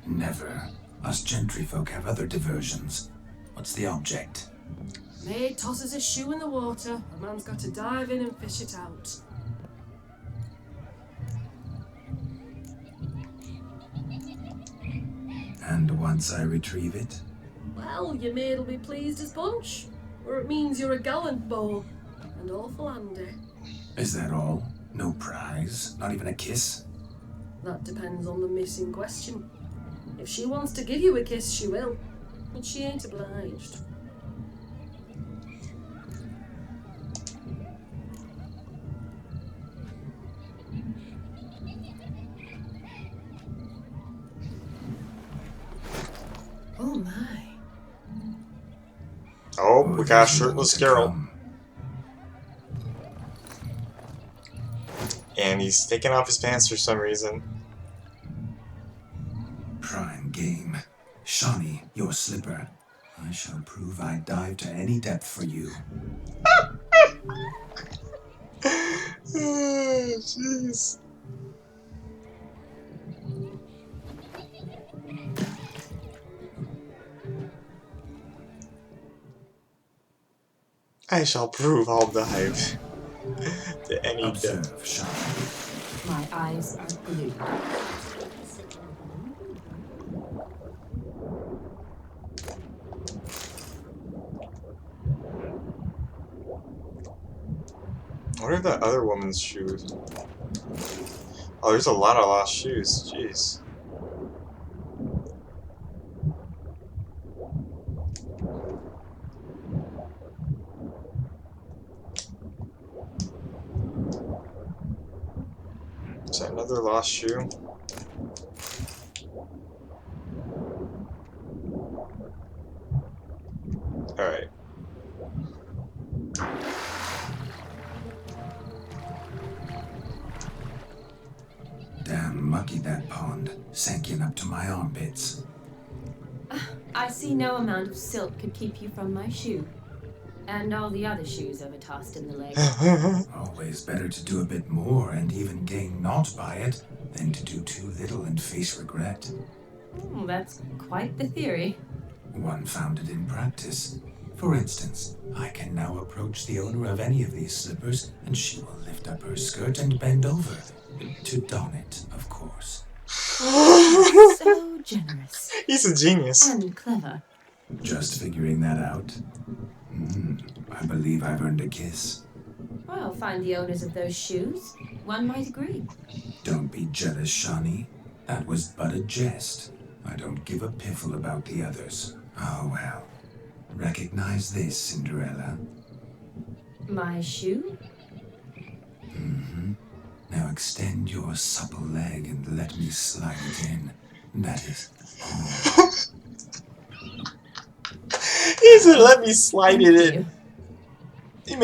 Never. Us gentry folk have other diversions. What's the object? Maid tosses a shoe in the water. A man's got to dive in and fish it out. And once I retrieve it? Well, your maid'll be pleased as punch. Or it means you're a gallant beau. And awful handy. Is that all? No prize? Not even a kiss? That depends on the miss in question. If she wants to give you a kiss, she will. But she ain't obliged. Oh my. Oh, we got a shirtless girl. And he's taking off his pants for some reason. Prime game. Shawnee, your slipper. I shall prove I dive to any depth for you. Jeez. I shall prove I'll dive to any depth. My eyes are glued. What are the other woman's shoes? Oh, there's a lot of lost shoes. Jeez. Another lost shoe. Alright. Damn mucky that pond, sank in up to my armpits. I see no amount of silt could keep you from my shoe. And all the other shoes ever tossed in the lake. Always better to do a bit more and even gain naught by it than to do too little and face regret. That's quite the theory. One founded in practice. For instance, I can now approach the owner of any of these slippers and she will lift up her skirt and bend over. To don it, of course. So generous. He's a genius. And clever. Just figuring that out. I believe I've earned a kiss. Well, find the owners of those shoes. One might agree. Don't be jealous, Shawnee. That was but a jest. I don't give a piffle about the others. Oh well. Recognize this, Cinderella. My shoe? Now extend your supple leg and let me slide it in. That is... He said, "Let me slide it in." He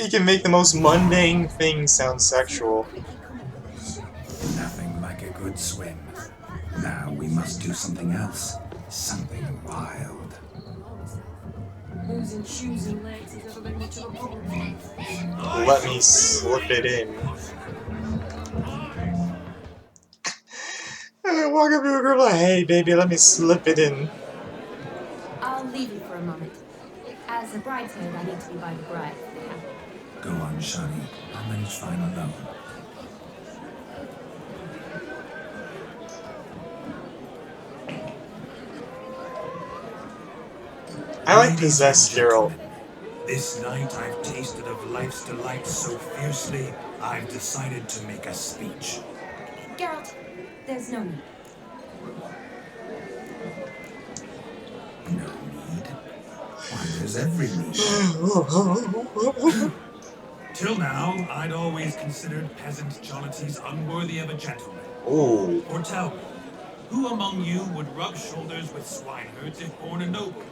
can make the most mundane thing sound sexual. Nothing like a good swim. Now we must do something else. Something wild. Losing shoes and legs has never been much of a problem. Let me slip it in. I walk up to a girl like, "Hey, baby, let me slip it in." I'll leave you for a moment. As a bridesmaid, I need to be by the bride. Go on, Shawnee. I'll manage fine alone. I like possessed Geralt. This night I've tasted of life's delights so fiercely, I've decided to make a speech. Geralt, there's no need. No need? Why, there's every need. Till now, I'd always considered peasant jollities unworthy of a gentleman. Ooh. Or tell me, who among you would rub shoulders with swineherds if born a noble?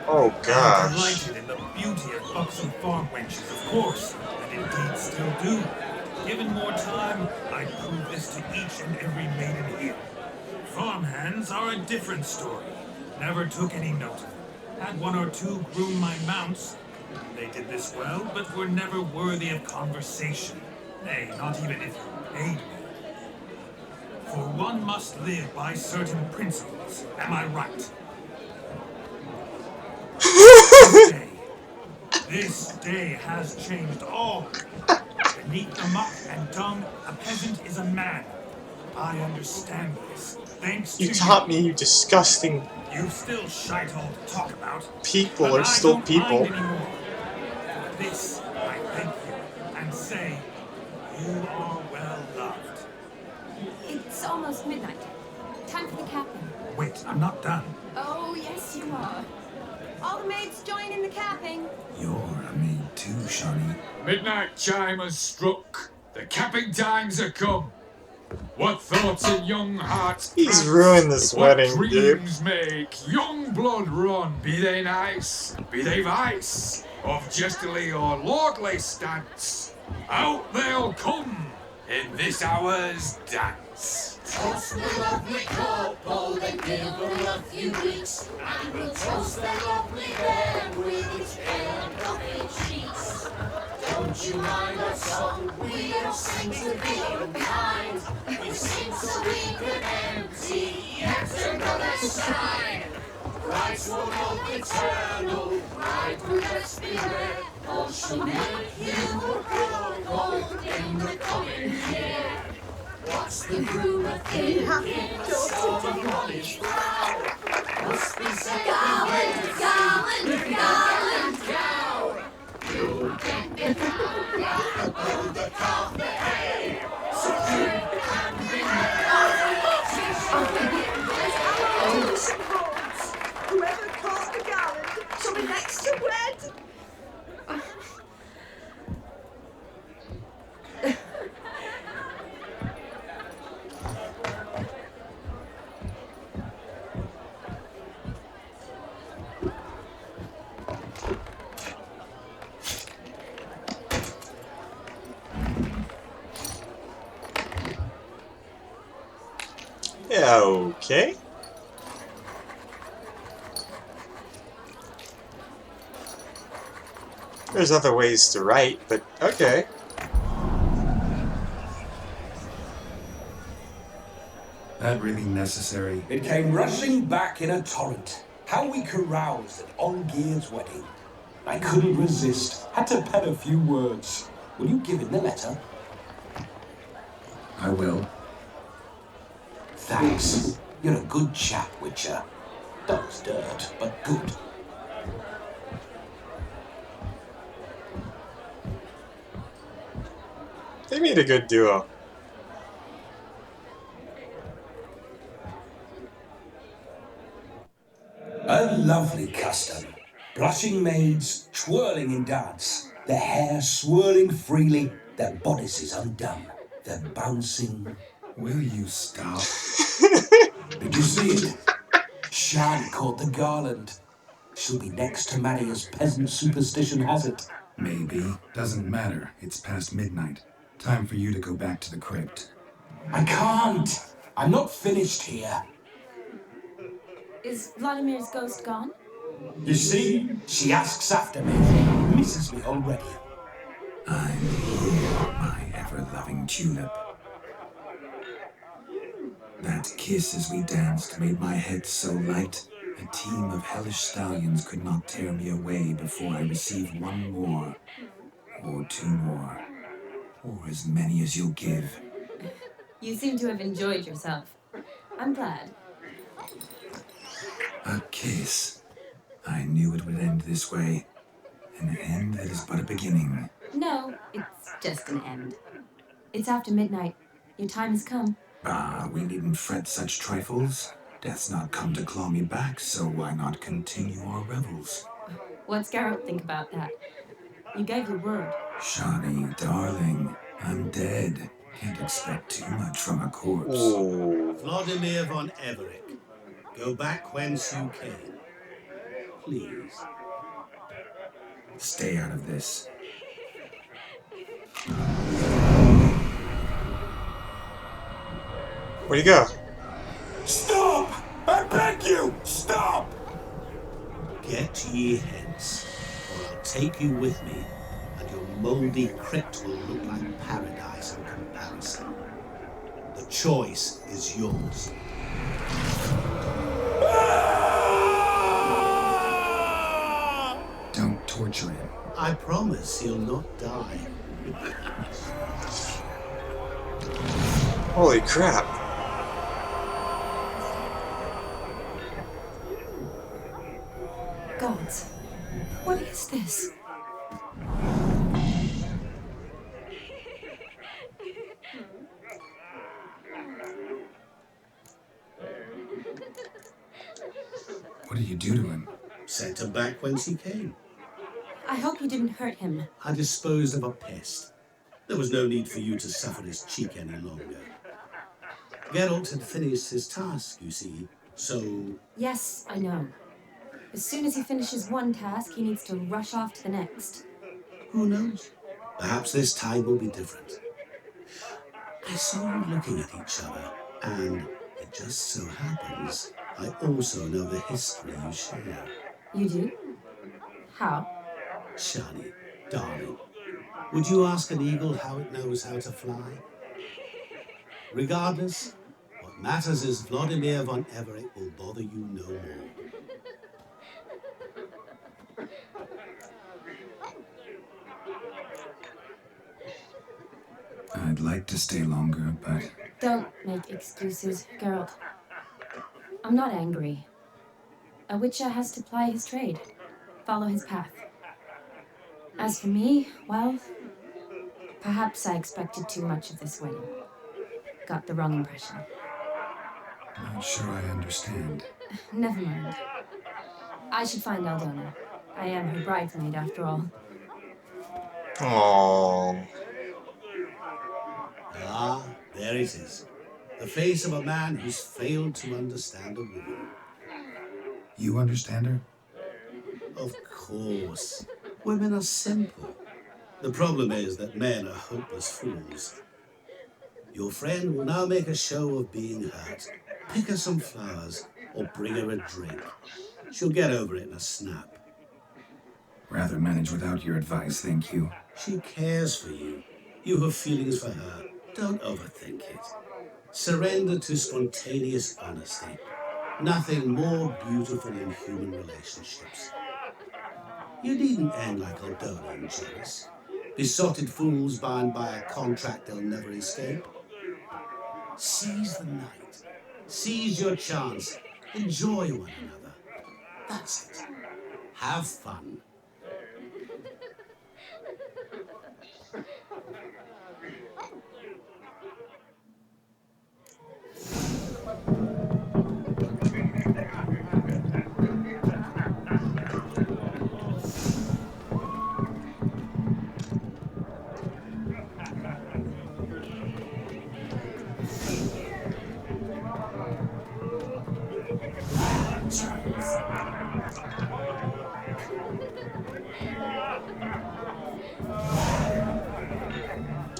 Oh I'm gosh. delighted in the beauty of buxom farm wenches, of course, and indeed still do. Given more time, I'd prove this to each and every maiden here. Farmhands are a different story. Never took any note of them. Had one or two groom my mounts. They did this well, but were never worthy of conversation. Nay, not even if you paid me. For one must live by certain principles. Am I right? This day has changed all. Beneath the muck and dung, a peasant is a man. I understand this. Thanks to You taught me, you disgusting You still shite all to talk about. people but are still I don't people. mind anymore. For this, I thank you and say, you are well loved. It's almost midnight. Time for the captain. Wait, I'm not done. Oh, yes, you are. All the maids join in the capping. You're a maid too, Shawnee. Midnight chime has struck. The capping times are come. What thoughts in young hearts He's prance, ruined this what wedding, dude. dreams make young blood run. Be they nice, be they vice, of jestily or lordly stance. Out they'll come in this hour's dance. Toast the lovely couple, then give her a few weeks, and we'll toast their lovely bed with its ale and coffee sheets. Don't you mind our song? We don't sing to be unkind. We sing so we can empty yet another shrine. Christ will hope eternal, bride will let's be red. Or she'll make you a good gold in the coming year. What's the groom a thinking? Storm on his brow. Must be said, gallant, gallant, gallant cow. You'll get the cow, above the carpet hay. So drink and be Whoever caught the gallant shall be next to wed. Okay. There's other ways to write, but okay. That really necessary? It came rushing back in a torrent. How we caroused at Olgir's wedding. I couldn't resist. Had to pen a few words. Will you give him the letter? I will. Thanks. You're a good chap, Witcher. Dog's dirt, but good. They made a good duo. A lovely custom. Blushing maids twirling in dance, their hair swirling freely, their bodices undone, their bouncing. Will you stop? Did you see it? Shani caught the garland. She'll be next to marry as peasant superstition has it. Maybe. Doesn't matter. It's past midnight. Time for you to go back to the crypt. I can't. I'm not finished here. Is Vladimir's ghost gone? You see, she asks after me. Misses me already. I'm here, my ever-loving tulip. That kiss as we danced made my head so light, a team of hellish stallions could not tear me away before I received one more, or two more, or as many as you'll give. You seem to have enjoyed yourself. I'm glad. A kiss. I knew it would end this way. An end that is but a beginning. No, it's just an end. It's after midnight. Your time has come. Ah, we needn't fret such trifles. Death's not come to claw me back, so why not continue our revels? What's Geralt think about that? You gave your word. Shani, darling, I'm dead. Can't expect too much from a corpse. Vladimir von Everett, go back whence you came. Please. Stay out of this. Where'd he go? Stop! I beg you! Stop! Get ye hence, or I'll take you with me, and your mouldy crypt will look like paradise in comparison. The choice is yours. Don't torture him. I promise he'll not die. Holy crap. Gods, what is this? What did you do to him? Sent him back whence he came. I hope you didn't hurt him. I disposed of a pest. There was no need for you to suffer his cheek any longer. Geralt had finished his task, you see, so... Yes, I know. As soon as he finishes one task, he needs to rush off to the next. Who knows? Perhaps this time will be different. I saw you looking at each other, and it just so happens I also know the history you share. You do? How? Shani, darling, would you ask an eagle how it knows how to fly? Regardless, what matters is Vladimir von Everett will bother you no more. I'd like to stay longer, but... Don't make excuses, Geralt. I'm not angry. A witcher has to ply his trade, follow his path. As for me, well, perhaps I expected too much of this wedding. Got the wrong impression. Not sure I understand. Never mind. I should find Aldona. I am her bridesmaid, after all. Aww. Ah, there it is. The face of a man who's failed to understand a woman. You understand her? Of course. Women are simple. The problem is that men are hopeless fools. Your friend will now make a show of being hurt. Pick her some flowers or bring her a drink. She'll get over it in a snap. Rather manage without your advice, thank you. She cares for you. You have feelings for her. Don't overthink it. Surrender to spontaneous honesty. Nothing more beautiful in human relationships. You needn't end like Aldona and jealous. Besotted fools bound by a contract they'll never escape. Seize the night. Seize your chance. Enjoy one another. That's it. Have fun.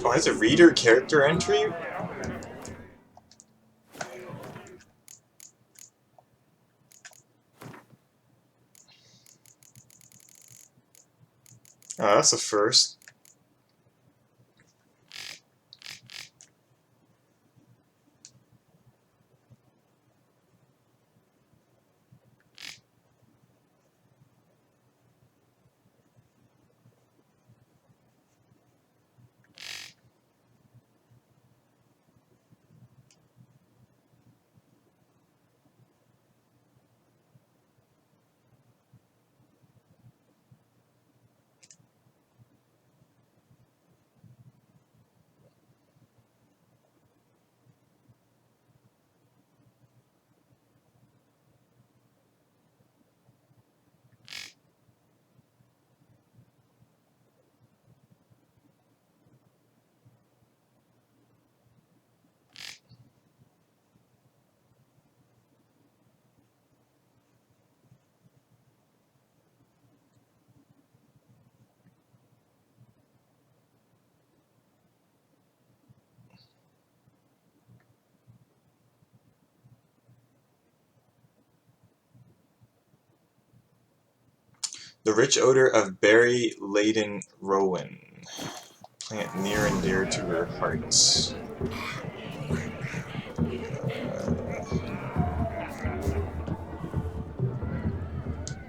Oh, that's a reader character entry? Oh, that's a first. The rich odor of berry-laden rowan, plant near and dear to her heart.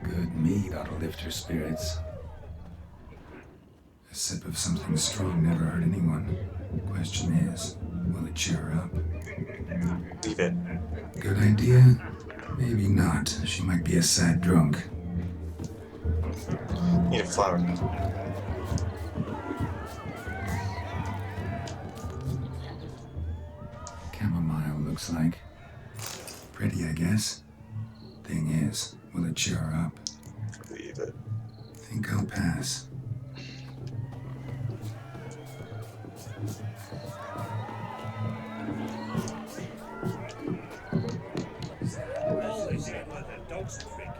Good mead ought to lift her spirits. A sip of something strong never hurt anyone. Question is, will it cheer her up? Leave it. Good idea? Maybe not. She might be a sad drunk. Need a flower. Chamomile looks like. Pretty, I guess. Thing is, will it cheer her up? Leave it. Think I'll pass. All this here with a dog's trick.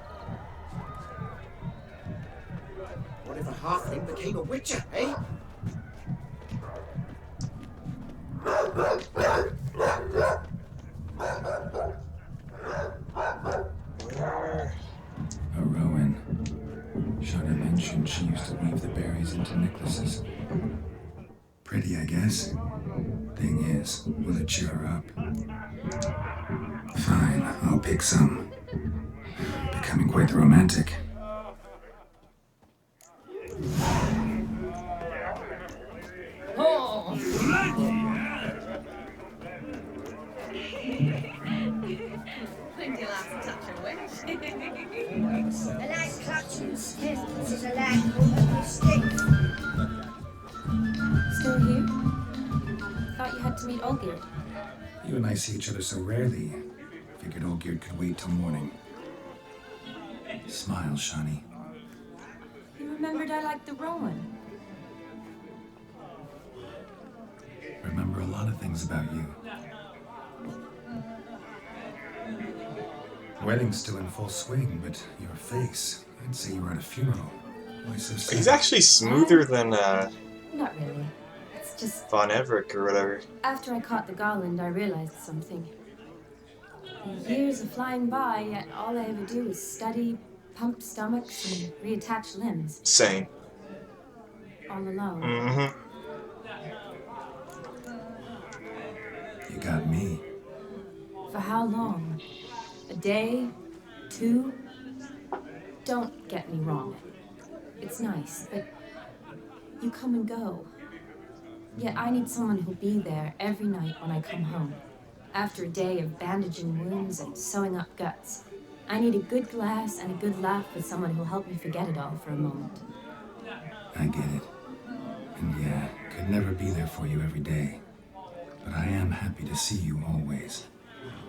What if a halfling became a witcher, eh? A rowan. Shana mentioned she used to weave the berries into necklaces. Pretty, I guess. Thing is, will it cheer her up? Fine, I'll pick some. Becoming quite the romantic. Oh! Think you'll have to touch a witch. A light clutching stiff is a lag over stick. Still here? Thought you had to meet Olgierd. You and I see each other so rarely. Figured Olgierd could wait till morning. Smile, Shani. You remembered I liked the rowan. Remember a lot of things about you. Wedding's still in full swing, but your face, I'd say you were at a funeral. Why so sad? He's actually smoother than Not really. It's just Von Everett or whatever. after I caught the garland, I realized something. Years are flying by, yet all I ever do is study, pump stomachs, and reattach limbs. Same. All alone. Mm-hmm. You got me. For how long? A day? 2? Don't get me wrong. It's nice, but you come and go. Yet I need someone who'll be there every night when I come home. After a day of bandaging wounds and sewing up guts, I need a good glass and a good laugh with someone who'll help me forget it all for a moment. I get it. And yeah, could never be there for you every day. But I am happy to see you always.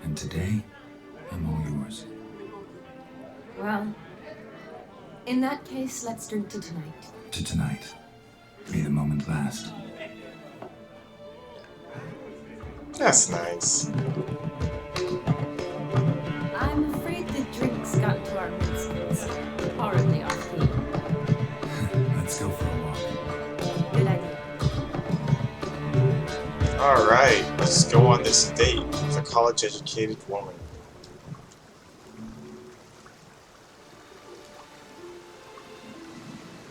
And today, I'm all yours. Well, in that case, let's drink to tonight. To tonight. May the moment last. That's nice. I'm afraid the drinks got to our minds horribly off key. Let's go for a walk. Good idea. Alright, let's go on this date with a college-educated woman.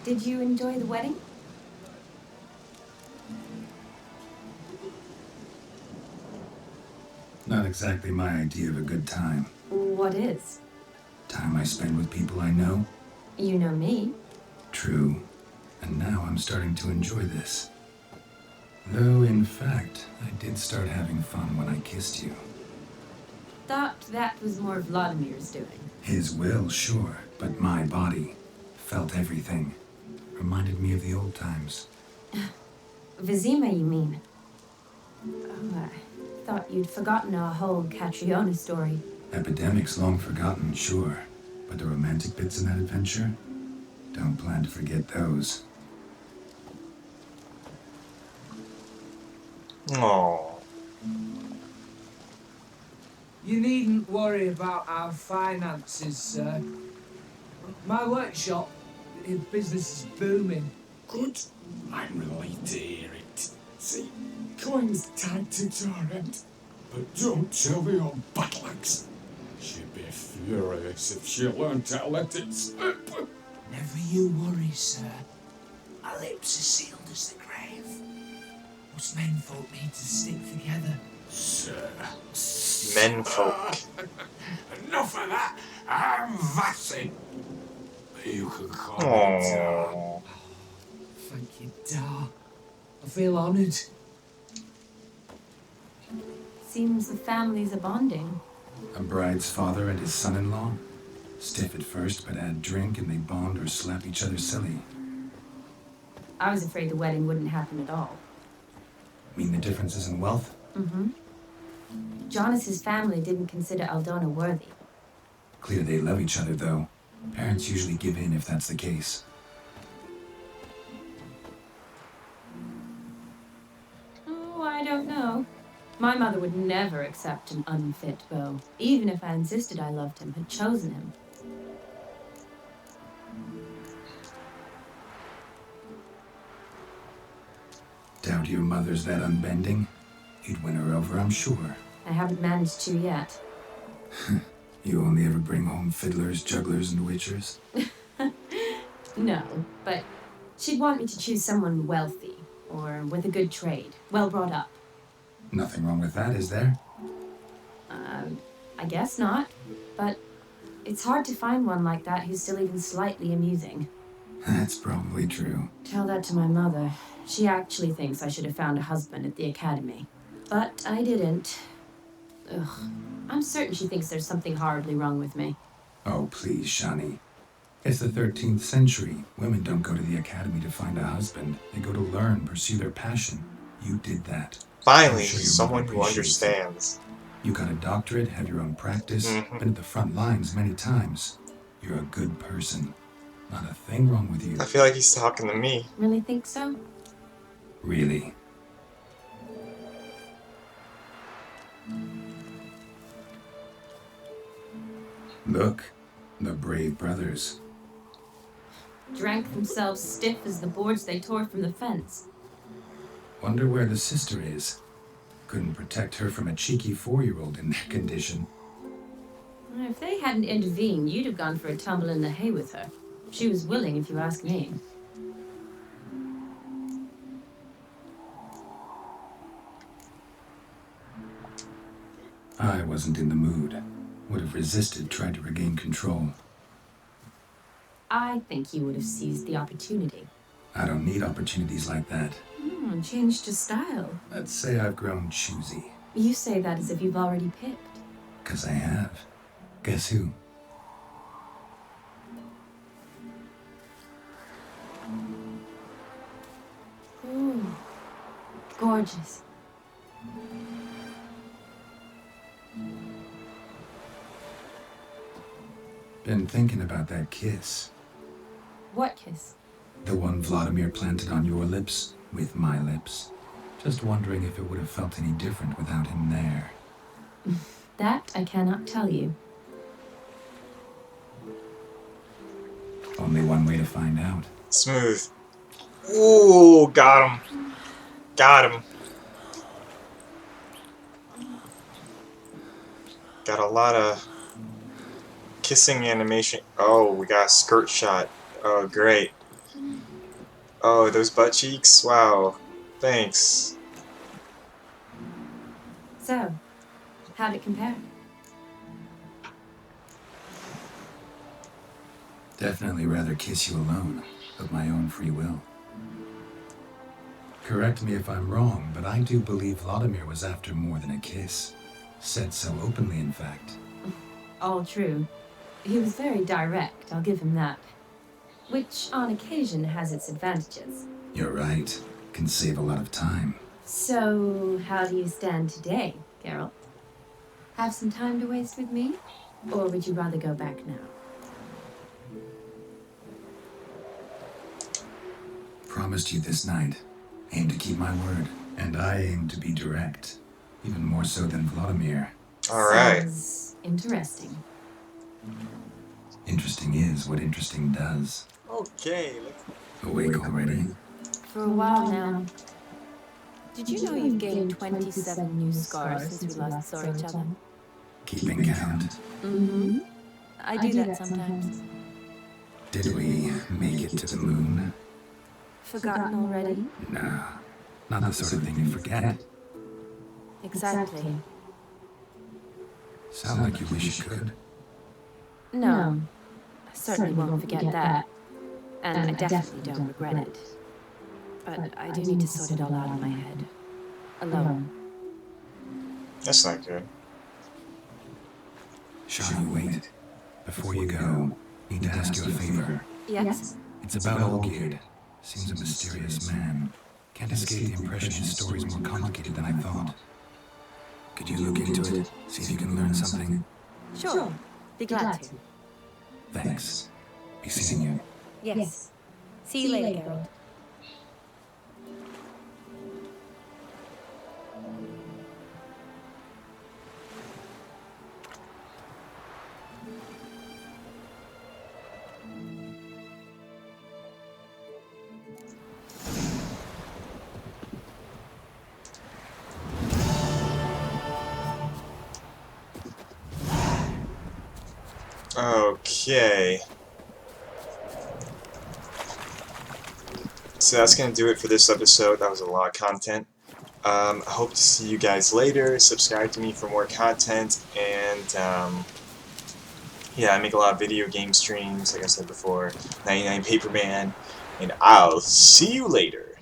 Did you enjoy the wedding? Not exactly my idea of a good time. What is? Time I spend with people I know. You know me. True. And now I'm starting to enjoy this. Though, in fact, I did start having fun when I kissed you. Thought that was more Vladimir's doing. His will, sure, but my body felt everything. Reminded me of the old times. Vizima, you mean? Oh, I thought you'd forgotten our whole Catriona story. Epidemics long forgotten, sure. But the romantic bits in that adventure? Don't plan to forget those. Aww. You needn't worry about our finances, sir. My workshop, the business is booming. Good. I'm relieved to hear it. See, coin's tied to Torrent. But don't tell the old buttlags. She'd be furious if she learned to let it slip. Never you worry, sir. Our lips are sealed as the grave. Us menfolk need to stick together. Sir. Menfolk. Enough of that. I'm Vassin. You can call me Aww. Thank you, Dar. I feel honoured. Seems the families are bonding. A bride's father and his son-in-law? Stiff at first, but add drink and they bond or slap each other silly. I was afraid the wedding wouldn't happen at all. Mean the differences in wealth? Mm-hmm. Jonas's family didn't consider Aldona worthy. Clear they love each other, though. Parents usually give in if that's the case. Oh, I don't know. My mother would never accept an unfit beau, even if I insisted I loved him, had chosen him. Doubt your mother's that unbending? You'd win her over, I'm sure. I haven't managed to yet. You only ever bring home fiddlers, jugglers, and witchers? No, but she'd want me to choose someone wealthy, or with a good trade, well brought up. Nothing wrong with that, is there? I guess not, but it's hard to find one like that who's still even slightly amusing. That's probably true. Tell that to my mother. She actually thinks I should have found a husband at the academy. But I didn't. Ugh. I'm certain she thinks there's something horribly wrong with me. Oh, please, Shani. It's the 13th century. Women don't go to the academy to find a husband. They go to learn, pursue their passion. You did that. Finally, Sure someone who understands. You got a doctorate, have your own practice, been at the front lines many times. You're a good person. Not a thing wrong with you. I feel like he's talking to me. Really think so? Really. Look, the brave brothers. Drank themselves stiff as the boards they tore from the fence. Wonder where the sister is. Couldn't protect her from a cheeky 4-year-old in that condition. If they hadn't intervened, you'd have gone for a tumble in the hay with her. She was willing, if you ask me. I wasn't in the mood. Would have resisted, tried to regain control. I think you would have seized the opportunity. I don't need opportunities like that. Changed his style. Let's say I've grown choosy. You say that as if you've already picked. 'Cause I have. Guess who? Ooh, gorgeous. Been thinking about that kiss. What kiss? The one Vladimir planted on your lips, with my lips. Just wondering if it would have felt any different without him there. That I cannot tell you. Only one way to find out. Smooth. Ooh, got him. Got him. Got a lot of kissing animation. Oh, we got a skirt shot. Oh, great. Oh, those butt cheeks? Wow. Thanks. So, how'd it compare? Definitely rather kiss you alone, of my own free will. Correct me if I'm wrong, but I do believe Vladimir was after more than a kiss. Said so openly, in fact. All true. He was very direct, I'll give him that. Which, on occasion, has its advantages. You're right. Can save a lot of time. So, how do you stand today, Geralt? Have some time to waste with me? Or would you rather go back now? Promised you this night. Aim to keep my word. And I aim to be direct. Even more so than Vladimir. Alright. Sounds interesting. Interesting is what interesting does. Okay. Awake already? For a while now. Did you know you've gained 27 new scars since we last saw each other? Keeping count. Mm-hmm. I do that sometimes. Did we make it to the moon? Forgotten already? No. Not the sort of thing you forget. Exactly. Sound like you wish you could. No. I certainly won't forget that. And I definitely don't regret it. But I do need to sort it all out in my head. Alone. That's not good. Shawnee, wait. Before you go, need to ask you a favor. Yes? It's about Olgierd. Seems a mysterious man. Can't escape the impression his story's more complicated than I thought. Could you look into it? See if you can learn something? Sure. Be glad to. Thanks. Be seeing you. Yes. See you later, Geralt. Okay. So that's going to do it for this episode. That was a lot of content. I hope to see you guys later. Subscribe to me for more content. And, yeah, I make a lot of video game streams, like I said before. 99 Paperman. And I'll see you later.